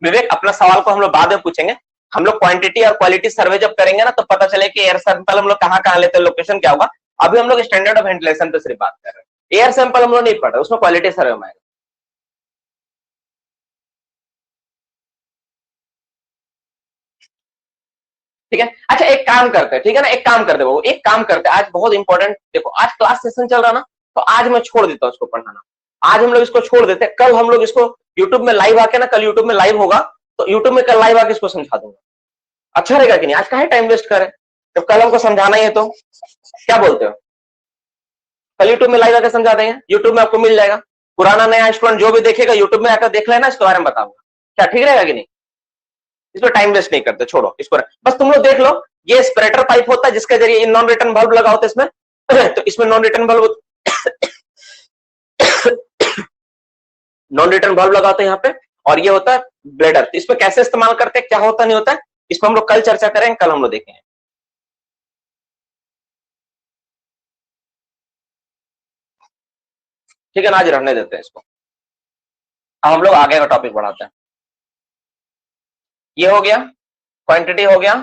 Speaker 1: विवेक अपना सवाल को हम लोग बाद में पूछेंगे। हम लोग क्वांटिटी और क्वालिटी सर्वे जब करेंगे ना, तो पता चले कि एयर सैंपल हम लोग कहाँ कहाँ लेते हैं, लोकेशन क्या होगा। अभी हम लोग स्टैंडर्ड ऑफ वेंटिलेशन पे सिर्फ बात कर रहे हैं, एयर सैंपल हम लोग नहीं पढ़ रहे, उसमें क्वालिटी सर्वे में आएगा। ठीक है, अच्छा एक काम करते हैं, ठीक है ना, एक काम करते वो, एक काम करते हैं, आज बहुत इंपॉर्टेंट, देखो आज क्लास सेशन चल रहा ना, तो आज मैं छोड़ देता हूँ इसको पढ़ाना। आज हम लोग इसको छोड़ देते हैं, कल हम लोग इसको यूट्यूब में लाइव आके ना, कल यूट्यूब में लाइव होगा, तो यूट्यूब में कल लाइव आके इसको समझा दूंगा। अच्छा रहेगा कि नहीं, आज काहे टाइम वेस्ट करें, जब कल हमको समझाना ही है तो। क्या बोलते हो, कल यूट्यूब में लाइव आकर समझा देंगे, यूट्यूब में आपको मिल जाएगा। पुराना नया स्टूडेंट जो भी देखेगा यूट्यूब में आकर देख लेना, इसके बारे में बताऊंगा। क्या ठीक रहेगा कि नहीं, इसमें टाइम वेस्ट नहीं करते, छोड़ो इसको, बस तुम लोग देख लो। ये स्प्रेटर पाइप होता है जिसके जरिए नॉन रिटर्न बल्ब लगा होता है इसमें। तो इसमें non return bulb, non return bulb लगाते हैं यहाँ पे। और ये होता है ब्लेडर। तो इसमें कैसे इस्तेमाल करते हैं, क्या होता नहीं होता है, इसमें हम लोग कल चर्चा करेंगे, कल हम लोग देखेंगे। ठीक है ना, आज रहने देते हैं इसको। अब हम लोग आगे का टॉपिक बढ़ाते हैं। ये हो गया, क्वांटिटी हो गया,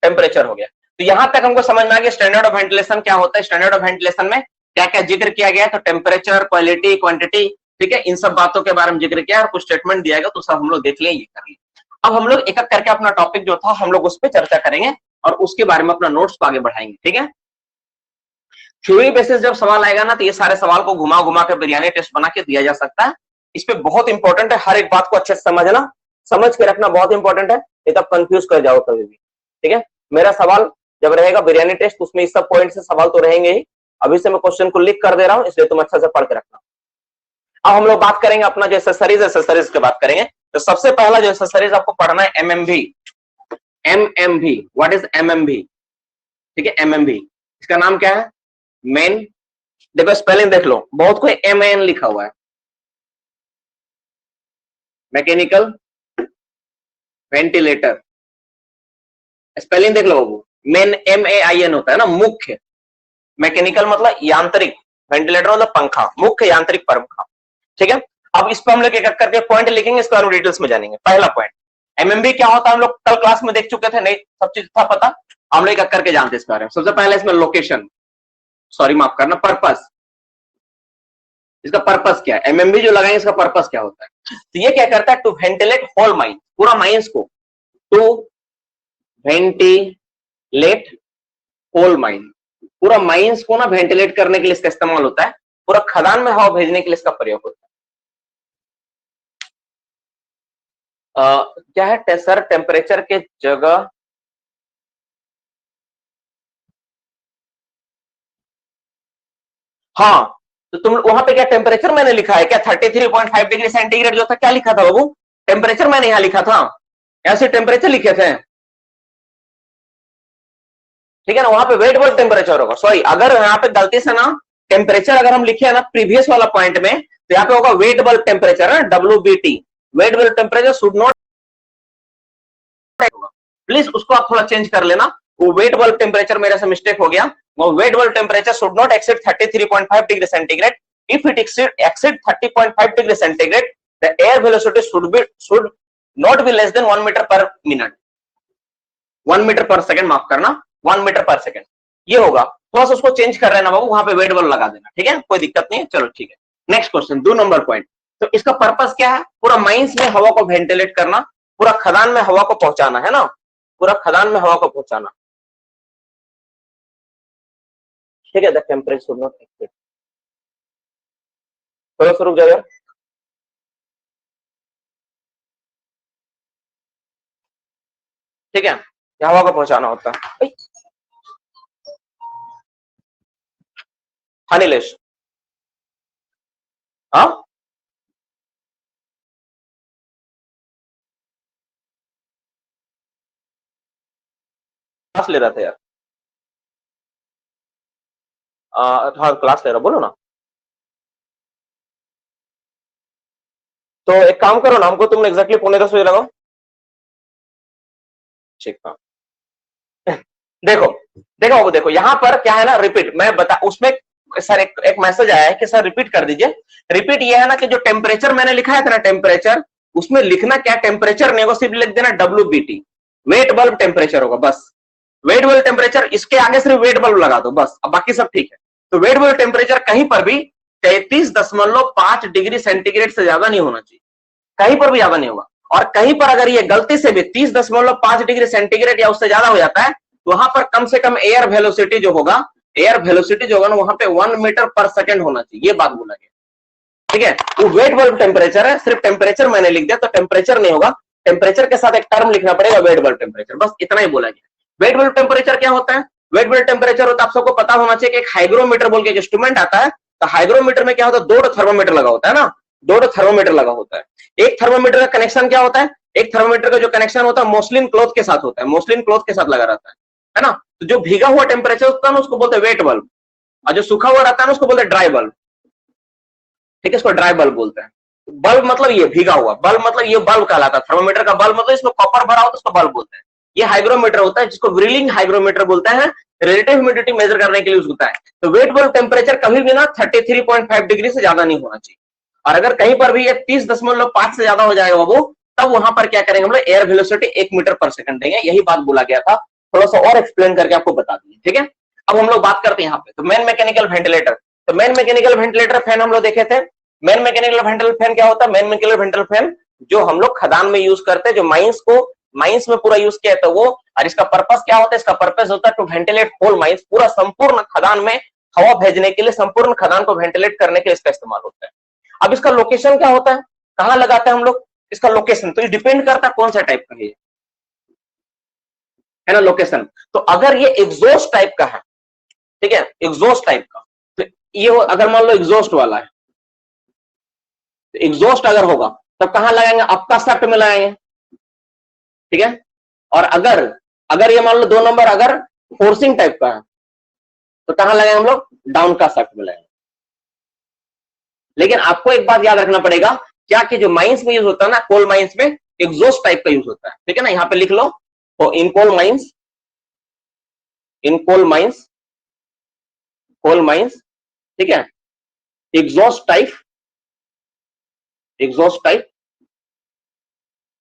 Speaker 1: टेम्परेचर हो गया। तो यहां तक हमको समझ में आ गया स्टैंडर्ड ऑफ वेंटिलेशन क्या होता है। स्टैंडर्ड ऑफ वेंटिलेशन में क्या क्या जिक्र किया गया है, तो टेम्परेचर, क्वालिटी, क्वांटिटी, ठीक है, इन सब बातों के बारे में जिक्र किया और कुछ स्टेटमेंट दिया गया, तो सब हम लोग देख लिए, ये कर लिए। अब हम लोग एक एक करके अपना टॉपिक जो था हम लोग उस पर चर्चा करेंगे और उसके बारे में अपना नोट्स को आगे बढ़ाएंगे, ठीक है। थ्योरी बेसिस जब सवाल आएगा ना, तो ये सारे सवाल को घुमा घुमा के बिरयानी टेस्ट बना के दिया जा सकता है। इस पे बहुत इंपॉर्टेंट है, हर एक बात को अच्छे से समझना, समझ के रखना बहुत इंपॉर्टेंट है, नहीं तो कंफ्यूज कर जाओ कभी भी, ठीक है। मेरा सवाल जब रहेगा बिरयानी टेस्ट, उसमें इस सब पॉइंट से सवाल तो रहेंगे ही। अभी से मैं क्वेश्चन को लिख कर दे रहा हूं, इसलिए तुम अच्छा से पढ़ के रखना। अब हम लोग बात करेंगे अपना जो एक्सेसरीज, एक्सेसरीज की बात करेंगे। तो सबसे पहला जो एक्सेसरीज आपको पढ़ना है MMV. MMV, what is MMV, ठीक है, एमएमवी इसका नाम क्या है, मेन। देखो स्पेलिंग देख लो, बहुत कोई एम एन लिखा हुआ है, मैकेनिकल वेंटिलेटर। स्पेलिंग देख लो बाबू, मेन MAIN होता है ना, मुख्य। मैकेनिकल मतलब यांत्रिक, वेंटिलेटर मतलब पंखा, मुख्य यांत्रिक पंखा, ठीक है। अब इस पर हम लोग एक एक करके पॉइंट लिखेंगे, इसके बारे में डिटेल्स में जानेंगे। पहला पॉइंट, एमएमबी क्या होता है, हम लोग कल क्लास में देख चुके थे, नहीं सब चीज था पता, हम लोग एक एक करके जानते हैं इसके बारे में। सबसे पहले इसमें लोकेशन, सॉरी माफ करना, पर्पस। इसका पर्पस क्या है, एमएमबी जो लगाएंगे इसका पर्पस क्या होता है। तो ये क्या करता है, टू वेंटिलेट होल माइन, पूरा माइंस को, टू वेंटिलेट होल माइन, पूरा माइंस को ना वेंटिलेट करने के लिए इसका इस्तेमाल होता है, पूरा खदान में हवा भेजने के लिए इसका प्रयोग होता क्या है सर, टेम्परेचर के जगह हाँ, तो तुम वहां पे क्या टेम्परेचर मैंने लिखा है क्या? 33.5 डिग्री सेंटीग्रेड जो था, क्या लिखा था बाबू? टेम्परेचर मैंने यहाँ लिखा था, ऐसे टेम्परेचर लिखे थे, ठीक है ना? वहां पे वेट वर्ल्ड टेम्परेचर होगा। सॉरी, अगर यहाँ पे गलती से ना टेम्परेचर अगर हम लिखे है ना प्रीवियस वाला पॉइंट में, तो यहाँ पे होगा वेट बल्ब टेम्परेचर है, WBT। Wait bulb temperature should not, please उसको आप थोड़ा चेंज कर लेना। वो वेट बल्ब टेम्परेचर मेरे से मिस्टेक हो गया। वो wet bulb temperature should not exceed 33.5 degree centigrade. If it exceed 30.5 degree centigrade, the air velocity should not be less than 1 metre per minute, 1 metre per second, माफ करना, 1 metre per second ये होगा। थोड़ा सा उसको चेंज कर रहे ना बाबू, वहां पे वेट बल्ब लगा देना, ठीक है? कोई दिक्कत नहीं है, चलो ठीक है। Next question, 2 number point. तो इसका पर्पस क्या है? पूरा माइंस में हवा को वेंटिलेट करना, पूरा खदान में हवा को पहुंचाना, है ना? पूरा खदान में हवा को पहुंचाना, ठीक है? The temperature should not exceed, थोड़ा सा रुक जाओ यार। ठीक है, ये हवा को पहुंचाना होता है। हाँ नीलेश, हाँ क्लास ले रहा था यार। हाँ क्लास ले रहा, बोलो ना। तो एक काम करो ना, हमको तुमने एग्जैक्टली 9:45 बजे लगाओ। ठीक है, देखो देखो बाबू, देखो यहाँ पर क्या है ना, रिपीट मैं बता, उसमें सर एक मैसेज आया है कि सर रिपीट कर दीजिए। रिपीट ये है ना कि जो टेम्परेचर मैंने लिखा है था ना टेम्परेचर, उसमें लिखना क्या, टेम्परेचर नहीं होगा, सिर्फ लिख देना WBT, वेट बल्ब टेम्परेचर होगा बस। वेट बल्ब टेम्परेचर, इसके आगे सिर्फ वेट बल्ब लगा दो बस, अब बाकी सब ठीक है। तो वेट बल्ब टेम्परेचर कहीं पर भी 33.5 डिग्री सेंटीग्रेड से ज्यादा नहीं होना चाहिए, कहीं पर भी ज्यादा नहीं होगा। और कहीं पर अगर ये गलती से भी 30.5 डिग्री सेंटीग्रेड या उससे ज्यादा हो जाता है, तो वहां पर कम से कम एयर वेलोसिटी जो होगा, एयर वेलोसिटी जो होगा ना, वहां पे 1 मीटर पर सेकंड होना चाहिए, ये बात बोला गया, ठीक है? वो वेट बल्ब टेम्परेचर है, सिर्फ टेम्परेचर मैंने लिख दिया, तो टेम्परेचर नहीं होगा, टेम्परेचर के साथ एक टर्म लिखना पड़ेगा, वेट बल्ब टेम्परेचर, बस इतना ही बोला गया। वेट बल्ब टेम्परेचर क्या होता है? वेट बल्ब टेम्परेचर होता है, आप सबको पता होना चाहिए कि एक हाइग्रोमीटर बोल के इंस्ट्रूमेंट आता है। तो हाइग्रोमीटर में क्या होता है, 2 थर्मोमीटर लगा होता है ना, 2 थर्मोमीटर लगा होता है। एक थर्मोमीटर का कनेक्शन क्या होता है, एक थर्मोमीटर का जो कनेक्शन होता है मोस्लिन क्लॉथ के साथ होता है, मोस्लिन क्लॉथ के साथ लगा रहता है ना? तो जो भीगा हुआ टेम्परेचर होता है ना, उसको बोलते हैं वेट बल्ब, और जो सूखा हुआ रहता है ना, उसको बोलते हैं ड्राई बल्ब, ठीक है? इसको ड्राई बल्ब बोलते हैं। बल्ब मतलब ये भीगा हुआ, बल्ब मतलब ये बल्ब कहलाता है। थर्मोमीटर का बल्ब मतलब इसमें कॉपर भरा होता है, उसको बल्ब बोलते हैं। ये हाइग्रोमीटर होता है, जिसको व्रिलिंग हाइग्रोमीटर बोलते हैं, रिलेटिव ह्यूमिडिटी मेजर करने के लिए यूज होता है। तो वेट बल्ब टेम्परेचर कभी भी ना 33.5 डिग्री से ज्यादा नहीं होना चाहिए। और अगर कहीं पर भी ये 30.5 से ज्यादा हो जाएगा वो, तब वहां पर क्या करेंगे हम लोग, air velocity 1 metre per second देंगे, यही बात बोला गया था। थोड़ा सा और एक्सप्लेन करके आपको बता दिए, ठीक है? अब हम लोग बात करते हैं यहाँ पे, तो मेन मैकेनिकल वेंटिलेटर। तो मेन मैकेनिकल वेंटिलेटर फैन हम लोग देखे थे। मेन मैकेनिकल वेंटिलेटर फैन क्या होता है? मेन मैकेनिकल वेंटिलेटर फैन जो हम लोग खदान में यूज करते हैं, जो माइंस में पूरा यूज किया है, तो वो, और इसका पर्पस क्या होता है? इसका पर्पस होता है टू वेंटिलेट होल माइंस, पूरा संपूर्ण खदान में हवा भेजने के लिए, संपूर्ण खदान को वेंटिलेट करने के लिए इसका इस्तेमाल होता है। अब इसका लोकेशन क्या होता है, कहाँ लगाते हैं हम लोग इसका लोकेशन? तो ये डिपेंड करता है कौन सा टाइप का है ना, लोकेशन। तो अगर ये एग्जॉस्ट टाइप का है, ठीक है, एग्जॉस्ट टाइप का, तो ये अगर मान लो एग्जॉस्ट वाला है, तो एग्जॉस्ट अगर होगा तब कहां लगाएंगे? आपका शफ्ट में लगाएंगे, ठीक है? और अगर अगर ये मान लो 2 नंबर अगर फोर्सिंग टाइप का है, तो कहां लगाएंगे हम लोग? डाउन का शफ्ट में लगाएंगे। लेकिन आपको एक बात याद रखना पड़ेगा, क्या कि जो माइंस में यूज होता है ना, कोल माइंस में एग्जॉस्ट टाइप का यूज होता है, ठीक है ना? यहां पे लिख लो, तो इन कोल माइंस, इन कोल माइंस, ठीक है, exhaust type, exhaust type,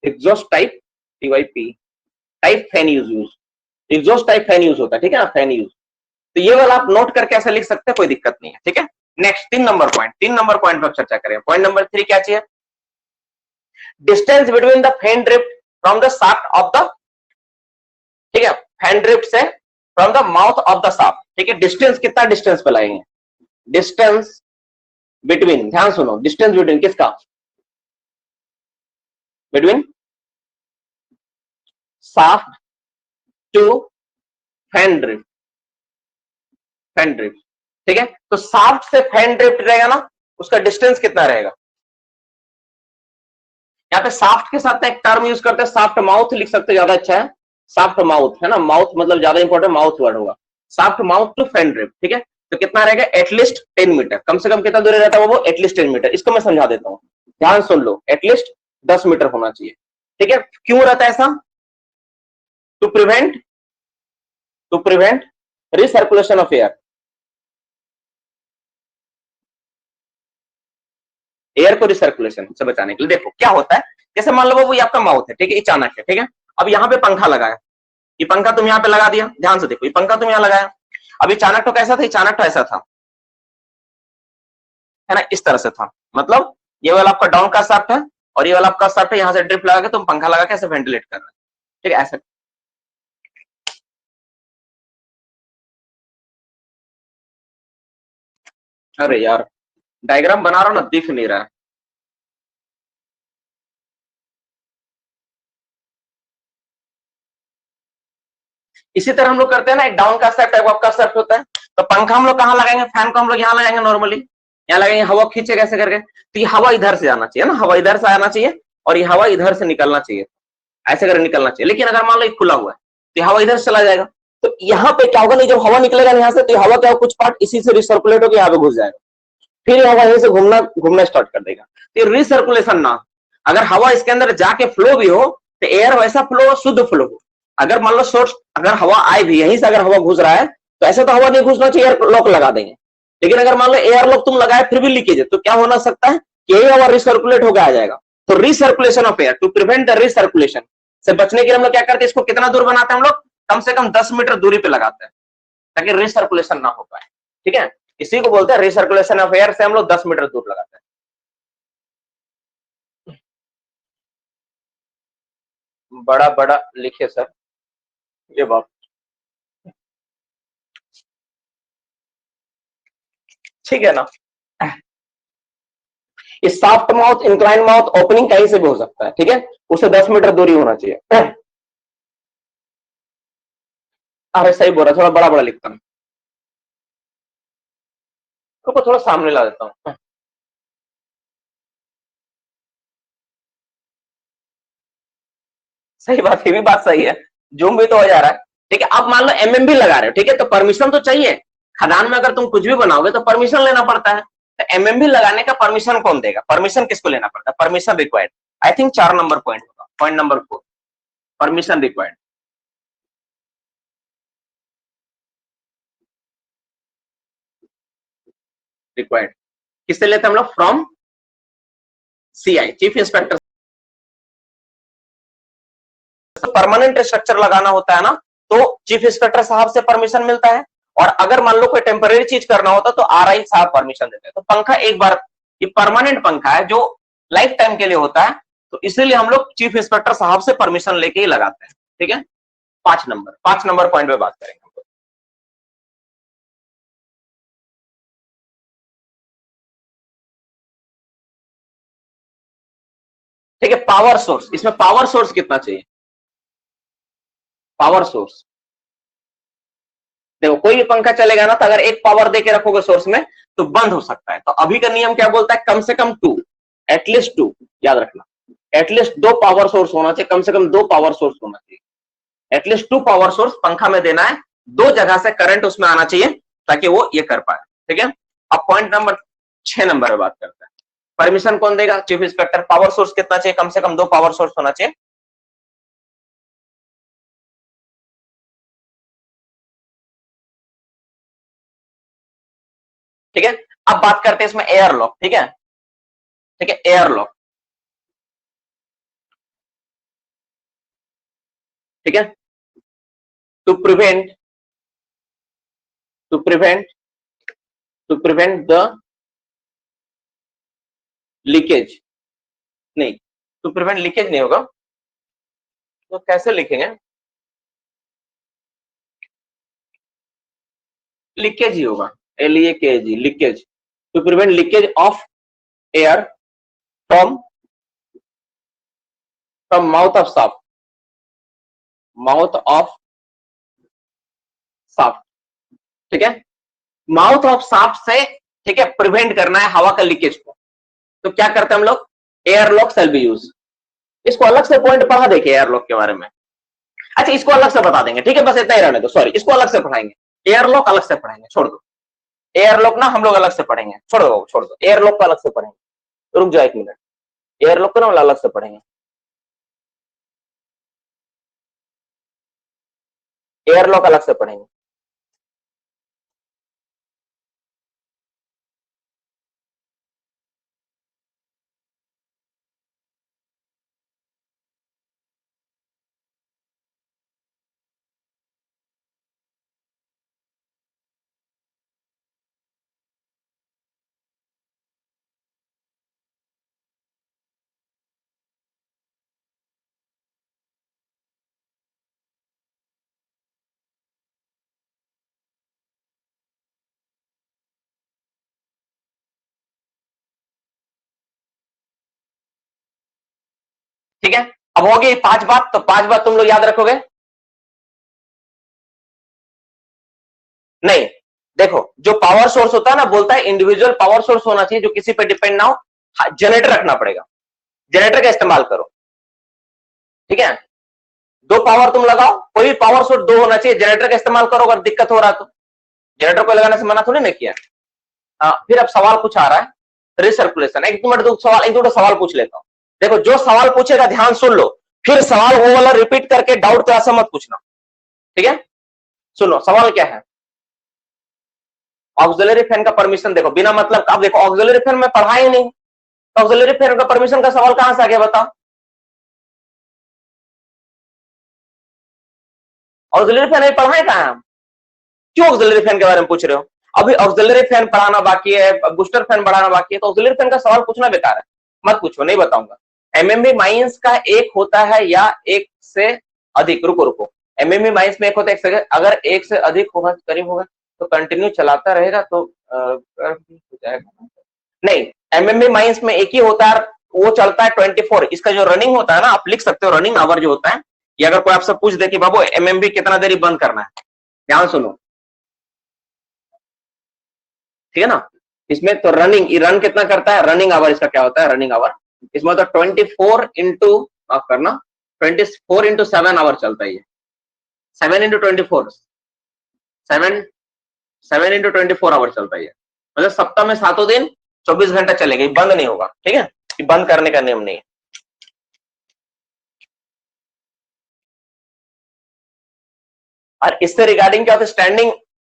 Speaker 1: exhaust type, TYP type fan use exhaust type fan use होता है, ठीक है ना, फैन यूज। तो ये वाला आप नोट करके ऐसे लिख सकते हैं, कोई दिक्कत नहीं है, ठीक है? नेक्स्ट 3 नंबर पॉइंट पर चर्चा करें। पॉइंट नंबर 3 क्या चाहिए? Distance between the fan drift from the shaft of the, ठीक है, फैन ड्रिफ्ट से from the mouth of the shaft, ठीक है? डिस्टेंस कितना डिस्टेंस पे लगाएंगे? डिस्टेंस बिटवीन, ध्यान सुनो, डिस्टेंस बिटवीन किसका? Between shaft to fan drift, fan drift, ठीक है। तो शाफ्ट से फैन ड्रिफ्ट रहेगा ना, उसका डिस्टेंस कितना रहेगा। यहाँ पे शाफ्ट के साथ एक टर्म यूज करते हैं, शाफ्ट माउथ लिख सकते, ज्यादा अच्छा है। शाफ्ट माउथ है ना, माउथ मतलब ज्यादा इंपॉर्टेंट माउथ वर्ड होगा। Shaft mouth to fan drift, ठीक है। तो कितना रहेगा, एटलीस्ट 10 मीटर, कम से कम कितना दूरी रहता है वो, एटलीस्ट 10 मीटर। इसको मैं समझा देता हूँ, ध्यान सुन लो, एटलीस्ट 10 मीटर होना चाहिए, ठीक है। क्यों रहता है ऐसा, to prevent recirculation of air, air को रिसर्कुलेशन से बचाने के लिए। देखो क्या होता है, जैसे मान लो वो ये आपका माउथ है, ठीक है, अचानक है, ठीक है। अब यहाँ पे पंखा लगाया, ये पंखा तुम यहाँ पे लगा दिया, ध्यान से देखो, ये पंखा तुम यहाँ लगाया। अब अचानक तो कैसा था, अचानक तो ऐसा था, है ना, इस तरह से था। मतलब ये वाला आपका डाउन का शाफ्ट है और ये वाला आपका शाफ्ट है, यहाँ से ड्रिप लगा के तुम पंखा लगा के ऐसे वेंटिलेट कर रहे हैं, ठीक है, ऐसे। अरे यार डायग्राम बना रहा हूं ना, दिख नहीं रहा है। इसी तरह हम लोग करते हैं ना, एक डाउन का शाफ्ट है, अप का शाफ्ट होता है। तो पंखा हम लोग कहाँ लगाएंगे, फैन को हम लोग यहाँ लगाएंगे, नॉर्मली यहाँ लगाएंगे, हवा खींचे कैसे करके, तो ये हवा इधर से आना चाहिए ना, हवा इधर से आना चाहिए और ये हवा इधर से निकलना चाहिए, ऐसे करके निकलना चाहिए। लेकिन अगर मान लो खुला हुआ है तो हवा इधर से चला जाएगा, तो यहाँ पे क्या होगा, नहीं जब हवा निकलेगा यहाँ से, तो हवा क्या कुछ पार्ट इसी से रिसर्कुलेट होकर यहाँ पे घुस जाएगा, फिर हवा यहीं से घूमना स्टार्ट कर देगा। तो रिसर्कुलेशन ना, अगर हवा इसके अंदर जाके फ्लो भी हो तो एयर वैसा फ्लो हो, शुद्ध फ्लो हो। अगर मान लो सोर्स, अगर हवा आए भी यहीं से, अगर हवा घुस रहा है तो ऐसा तो हवा नहीं घुसना चाहिए, एयर लॉक लगा देंगे। लेकिन अगर मान लो एयर लॉक तुम लगाए फिर भी लीकेज है, तो क्या होना सकता है कि यही हवा रिसर्कुलेट होकर आ जाएगा। तो recirculation of air, to prevent the recirculation से बचने के लिए हम लोग क्या करते हैं, इसको कितना दूर बनाते हैं हम लोग, कम से कम 10 मीटर दूरी पे लगाते हैं ताकि रिसर्कुलेशन ना हो पाए, ठीक है। इसी को बोलते हैं रिसर्कुलेशन ऑफ एयर, से हम लोग 10 मीटर दूर लगाते हैं। बड़ा बड़ा लिखे सर, ये बात ठीक है ना। इस soft mouth, incline mouth opening कहीं से भी हो सकता है, ठीक है, उसे 10 मीटर दूरी होना चाहिए। अरे सही बोल रहा, थोड़ा बड़ा बड़ा लिखता हूँ, रुको थोड़ा सामने ला देता हूँ। सही बात, ये भी बात सही है, जूम भी तो हो जा रहा है, ठीक है। अब मान लो एमएम भी लगा रहे हो, ठीक है, तो परमिशन तो चाहिए। खदान में अगर तुम कुछ भी बनाओगे तो परमिशन लेना पड़ता है, तो एमएम भी लगाने का परमिशन कौन देगा, परमिशन किसको लेना पड़ता है, permission required. I think 4 number point होगा, point number 4, permission required. Required किससे लेते हैं हम लोग, from CI, chief inspector. Permanent structure लगाना होता है ना, तो चीफ इंस्पेक्टर साहब से परमिशन मिलता है। और अगर मान लो कोई टेम्पररी चीज करना होता तो आरआई साहब परमिशन देते हैं। तो पंखा एक बार, ये परमानेंट पंखा है जो लाइफ टाइम के लिए होता है, तो इसीलिए हम लोग चीफ इंस्पेक्टर साहब से परमिशन लेके ही लगाते हैं, ठीक है। 5 नंबर पॉइंट पे बात करेंगे। ठीक है, पावर सोर्स, इसमें पावर सोर्स कितना चाहिए, पावर सोर्स। देखो कोई भी पंखा चलेगा ना, तो अगर एक पावर दे के रखोगे सोर्स में तो बंद हो सकता है। तो अभी का नियम क्या बोलता है, कम से कम 2, एटलीस्ट 2, याद रखना, एटलीस्ट 2 पावर सोर्स होना चाहिए, कम से कम 2 पावर सोर्स होना चाहिए, एटलीस्ट 2 पावर सोर्स पंखा में देना है, 2 जगह से करंट उसमें आना चाहिए ताकि वो ये कर पाए, ठीक है। अब पॉइंट नंबर 6 नंबर में बात करते हैं, परमिशन कौन देगा, चीफ इंस्पेक्टर। पावर सोर्स कितना चाहिए, कम से कम 2 पावर सोर्स होना चाहिए। ठीक है, अब बात करते हैं इसमें एयर लॉक, ठीक है, ठीक है, एयर लॉक, ठीक है, to prevent to prevent to prevent the leakage, नहीं, टू प्रिवेंट लीकेज नहीं होगा, तो कैसे लिखेंगे, लीकेज ही होगा, LEAKG, leakage, to prevent leakage of air from from mouth of shaft, mouth of shaft, ठीक है, माउथ ऑफ शाफ्ट से, ठीक है, प्रिवेंट करना है हवा का लीकेज को, तो क्या करते हैं हम लोग, एयरलॉक शैल बी यूज। इसको अलग से पॉइंट पढ़ा देखिए एयरलॉक के बारे में। अच्छा इसको अलग से बता देंगे, ठीक है, बस इतना ही रहने दो, सॉरी इसको अलग से पढ़ाएंगे, एयरलॉक अलग से पढ़ाएंगे, छोड़ दो एयरलॉक ना, हम लोग अलग से पढ़ेंगे, छोड़ दो एयरलॉक को अलग से पढ़ेंगे, रुक जाओ एक मिनट, एयरलॉक को ना अलग से पढ़ेंगे, एयरलॉक अलग से पढ़ेंगे। ठीक है, अब होगी 5 बात, तो 5 बात तुम लोग याद रखोगे? नहीं, देखो जो पावर सोर्स होता है ना, बोलता है इंडिविजुअल पावर सोर्स होना चाहिए जो किसी पे डिपेंड ना हो, जनरेटर रखना पड़ेगा, जनरेटर का इस्तेमाल करो, ठीक है, 2 पावर तुम लगाओ, कोई पावर सोर्स 2 होना चाहिए, जनरेटर का इस्तेमाल करो, अगर दिक्कत हो रहा है तो जनरेटर को लगाने से मना थोड़ी ना किया। हाँ, फिर अब सवाल कुछ आ रहा है, रिसर्कुलेशन, एक दो सवाल पूछ लेता हूं, देखो जो सवाल पूछेगा ध्यान सुन लो, फिर सवाल वो वाला रिपीट करके डाउट क्लास से मत पूछना, ठीक है, सुनो सवाल क्या है, ऑक्सिलरी फैन का परमिशन, देखो बिना मतलब, अब देखो ऑक्सिलरी फैन में पढ़ा ही नहीं, तो ऑक्सिलरी फैन का परमिशन का सवाल कहां से आ गया बताओ, ऑक्सिलरी फैन पढ़ा है कहां हम, क्यों ऑक्सिलरी फैन के बारे में पूछ रहे हो? अभी ऑक्सिलरी फैन पढ़ाना बाकी है, बूस्टर फैन बढ़ाना बाकी है, तो ऑक्सिलरी फैन का सवाल पूछना बेकार है, मत पूछो, नहीं बताऊंगा। एमएमबी माइंस का एक होता है या एक से अधिक, रुको एमएमबी माइंस में एक होता है, एक से, अगर एक से अधिक होगा, करीब होगा तो कंटिन्यू चलाता रहेगा तो हो जाएगा, नहीं एमएमबी माइंस में एक ही होता है, वो चलता है 24, इसका जो रनिंग होता है ना, आप लिख सकते हो रनिंग आवर जो होता है, ये अगर कोई आपसे पूछ दे कि बाबू एमएमबी कितना देरी बंद करना है, ध्यान सुनो, ठीक है ना, इसमें तो रनिंग, रन कितना करता है, रनिंग आवर इसका क्या होता है, रनिंग आवर, इसमें तो 24 इंटू, माफ करना, 24x7 आवर चलता है, 7x24, 7x24 आवर चलता है, मतलब सप्ताह में 7 दिन 24 घंटा चलेगा, बंद नहीं होगा, ठीक है, ये बंद करने का नियम नहीं है। और इससे रिगार्डिंग क्या होता है,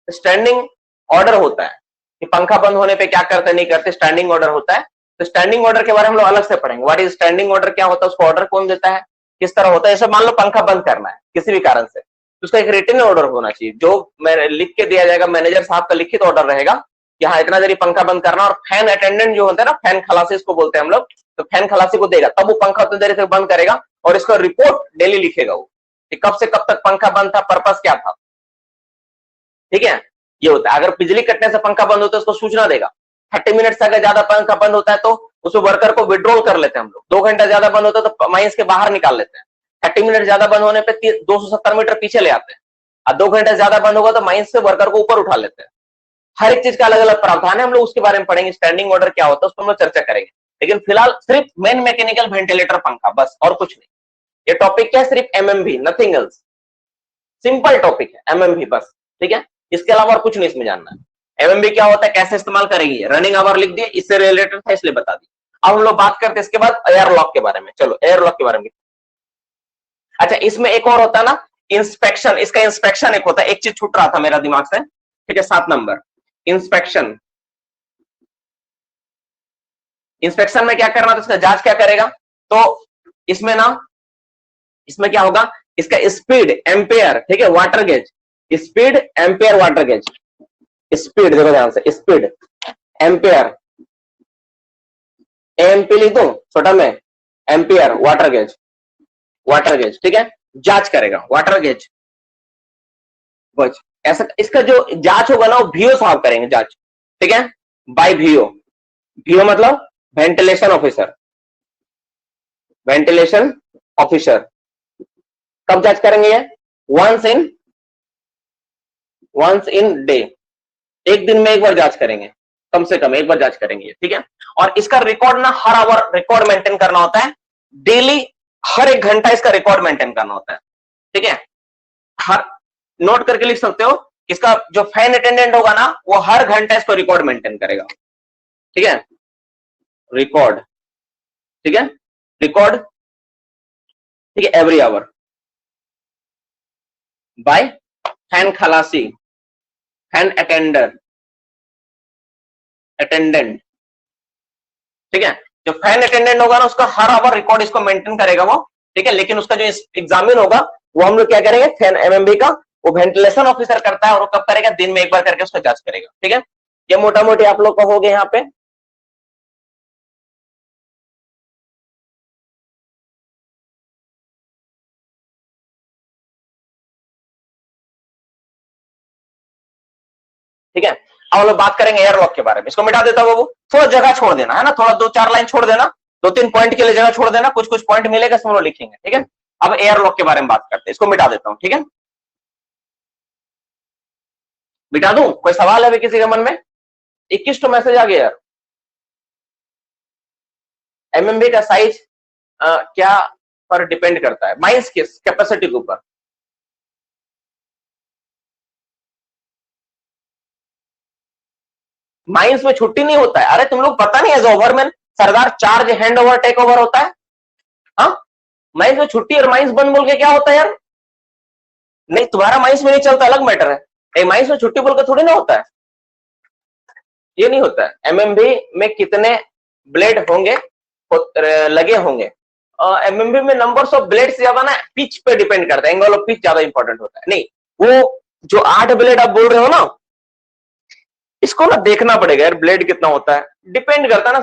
Speaker 1: स्टैंडिंग ऑर्डर होता है कि पंखा बंद होने पे क्या करते नहीं करते, स्टैंडिंग ऑर्डर होता है, तो स्टैंडिंग ऑर्डर के बारे में हम लोग अलग से पढ़ेंगे, व्हाट इज स्टैंडिंग ऑर्डर, क्या होता है, उसको ऑर्डर कौन देता है, किस तरह होता है, जैसे मान लो पंखा बंद करना है किसी भी कारण से, तो उसका एक रिटन ऑर्डर होना चाहिए, जो लिख के दिया जाएगा, मैनेजर साहब का लिखित ऑर्डर रहेगा कि हाँ इतना देरी पंखा बंद करना, और फैन अटेंडेंट जो होता है ना, फैन खलासी इसको बोलते हैं हम लोग, तो फैन खलासी को देगा, तब वो पंखा उतनी देरी तक बंद करेगा, और इसका रिपोर्ट डेली लिखेगा वो कि कब से कब तक पंखा बंद था, पर्पस क्या था, ठीक है, ये होता है। अगर बिजली कटने से पंखा बंद होता है उसको सूचना देगा, 30 मिनट से अगर ज्यादा पंखा बंद होता है तो उस वर्कर को विड्रॉल कर लेते हैं हम लोग, 2 घंटा ज्यादा बंद होता है तो माइंस के बाहर निकाल लेते हैं, 30 मिनट ज्यादा बंद होने पे 270 मीटर पीछे ले आते हैं, और 2 घंटे ज्यादा बंद होगा तो माइंस से वर्कर को ऊपर उठा लेते हैं, हर एक चीज का अलग अलग प्रावधान है, हम लोग उसके बारे में पढ़ेंगे, स्टैंडिंग ऑर्डर क्या होता है उसको हम लोग चर्चा करेंगे, लेकिन फिलहाल सिर्फ मेन मैकेनिकल वेंटिलेटर पंखा बस, और कुछ नहीं, ये टॉपिक क्या है, सिर्फ MMV, nothing else, simple topic है एमएमवी बस, ठीक है, इसके अलावा और कुछ नहीं इसमें जानना है। एमएमबी क्या होता है, कैसे इस्तेमाल करेंगे, रनिंग आवर लिख दिए, इससे रिलेटेड था इसलिए बता दी। अब हम लोग बात करते हैं इसके बाद एयरलॉक के बारे में, चलो एयरलॉक के बारे में। अच्छा इसमें एक और होता है ना, इंस्पेक्शन, इसका इंस्पेक्शन एक होता है, एक चीज छूट रहा था मेरा दिमाग से, ठीक है, 7 नंबर इंस्पेक्शन, इंस्पेक्शन में क्या करना था, इसका जांच क्या करेगा, तो इसमें ना, इसमें क्या होगा, इसका स्पीड एम्पेयर, ठीक है, water gauge, speed ampere water gauge, speed देखो ध्यान से, स्पीड एम्पेयर, एमपी लिख दो छोटा में, एम्पेयर वाटर गेज, ठीक है, जांच करेगा वाटर गेज, बस ऐसा, इसका जो जांच होगा ना वो वीओ साहब करेंगे जांच, ठीक है, बाय वीओ, वीओ मतलब वेंटिलेशन ऑफिसर, वेंटिलेशन ऑफिसर, कब जांच करेंगे ये, वंस इन डे, एक दिन में एक बार जांच करेंगे, कम से कम एक बार जांच करेंगे, ठीक है। और इसका रिकॉर्ड ना हर आवर रिकॉर्ड मेंटेन करना होता है, डेली हर एक घंटा इसका रिकॉर्ड मेंटेन करना होता है, ठीक है। हर नोट करके लिख सकते हो, इसका जो फैन अटेंडेंट होगा ना वो हर घंटा इसको रिकॉर्ड मेंटेन करेगा, ठीक है। रिकॉर्ड, ठीक है, रिकॉर्ड, ठीक है, एवरी आवर बाय फैन खलासी, फैन अटेंडेंट, ठीक है। जो फैन अटेंडेंट होगा ना उसका हर आवर रिकॉर्ड इसको मेंटेन करेगा वो, ठीक है। लेकिन उसका जो एग्जामिन होगा वो हम लोग क्या करेंगे, फैन एमएमबी का वो वेंटिलेशन ऑफिसर करता है और वो कब करेगा, दिन में एक बार करके उसको जांच करेगा, ठीक है। ये मोटा मोटी आप लोग का हो गया यहाँ पे। ठीक है, अब हम लोग बात करेंगे एयरलॉक के बारे में। इसको मिटा देता हूं बाबू, थोड़ा जगह छोड़ देना है ना, थोड़ा 2-4 लाइन छोड़ देना, 2-3 पॉइंट के लिए जगह छोड़ देना, कुछ कुछ पॉइंट मिलेगा सब लोग लिखेंगे, ठीक है। अब एयरलॉक के बारे में बात करते हैं, इसको मिटा देता हूं, ठीक है। मिटा दूं, कोई सवाल है अभी किसी के मन में? 21 तो मैसेज आ गया यार। एमएमबी का साइज क्या पर डिपेंड करता है? माइंस की कैपेसिटी के ऊपर। माइंस में छुट्टी नहीं होता है, अरे तुम लोग पता नहीं, एज ओवरमैन सरदार charge hand over take over होता है। हाँ, माइंस में छुट्टी और माइंस बंद बोल के क्या होता है यार? नहीं, तुम्हारा माइंस में नहीं चलता अलग मैटर है, माइंस में छुट्टी बोल के थोड़ी ना होता है, ये नहीं होता है। एमएमबी में कितने ब्लेड होंगे, लगे होंगे? एमएमबी में नंबर्स ऑफ ब्लेड से ज्यादा ना पिच पे डिपेंड करता है, एंगल ऑफ पिच ज्यादा इंपॉर्टेंट होता है। नहीं, वो जो 8 ब्लेड आप बोल रहे हो ना, इसको ना देखना पड़ेगा यार, ब्लेड कितना होता है, डिपेंड करता है ना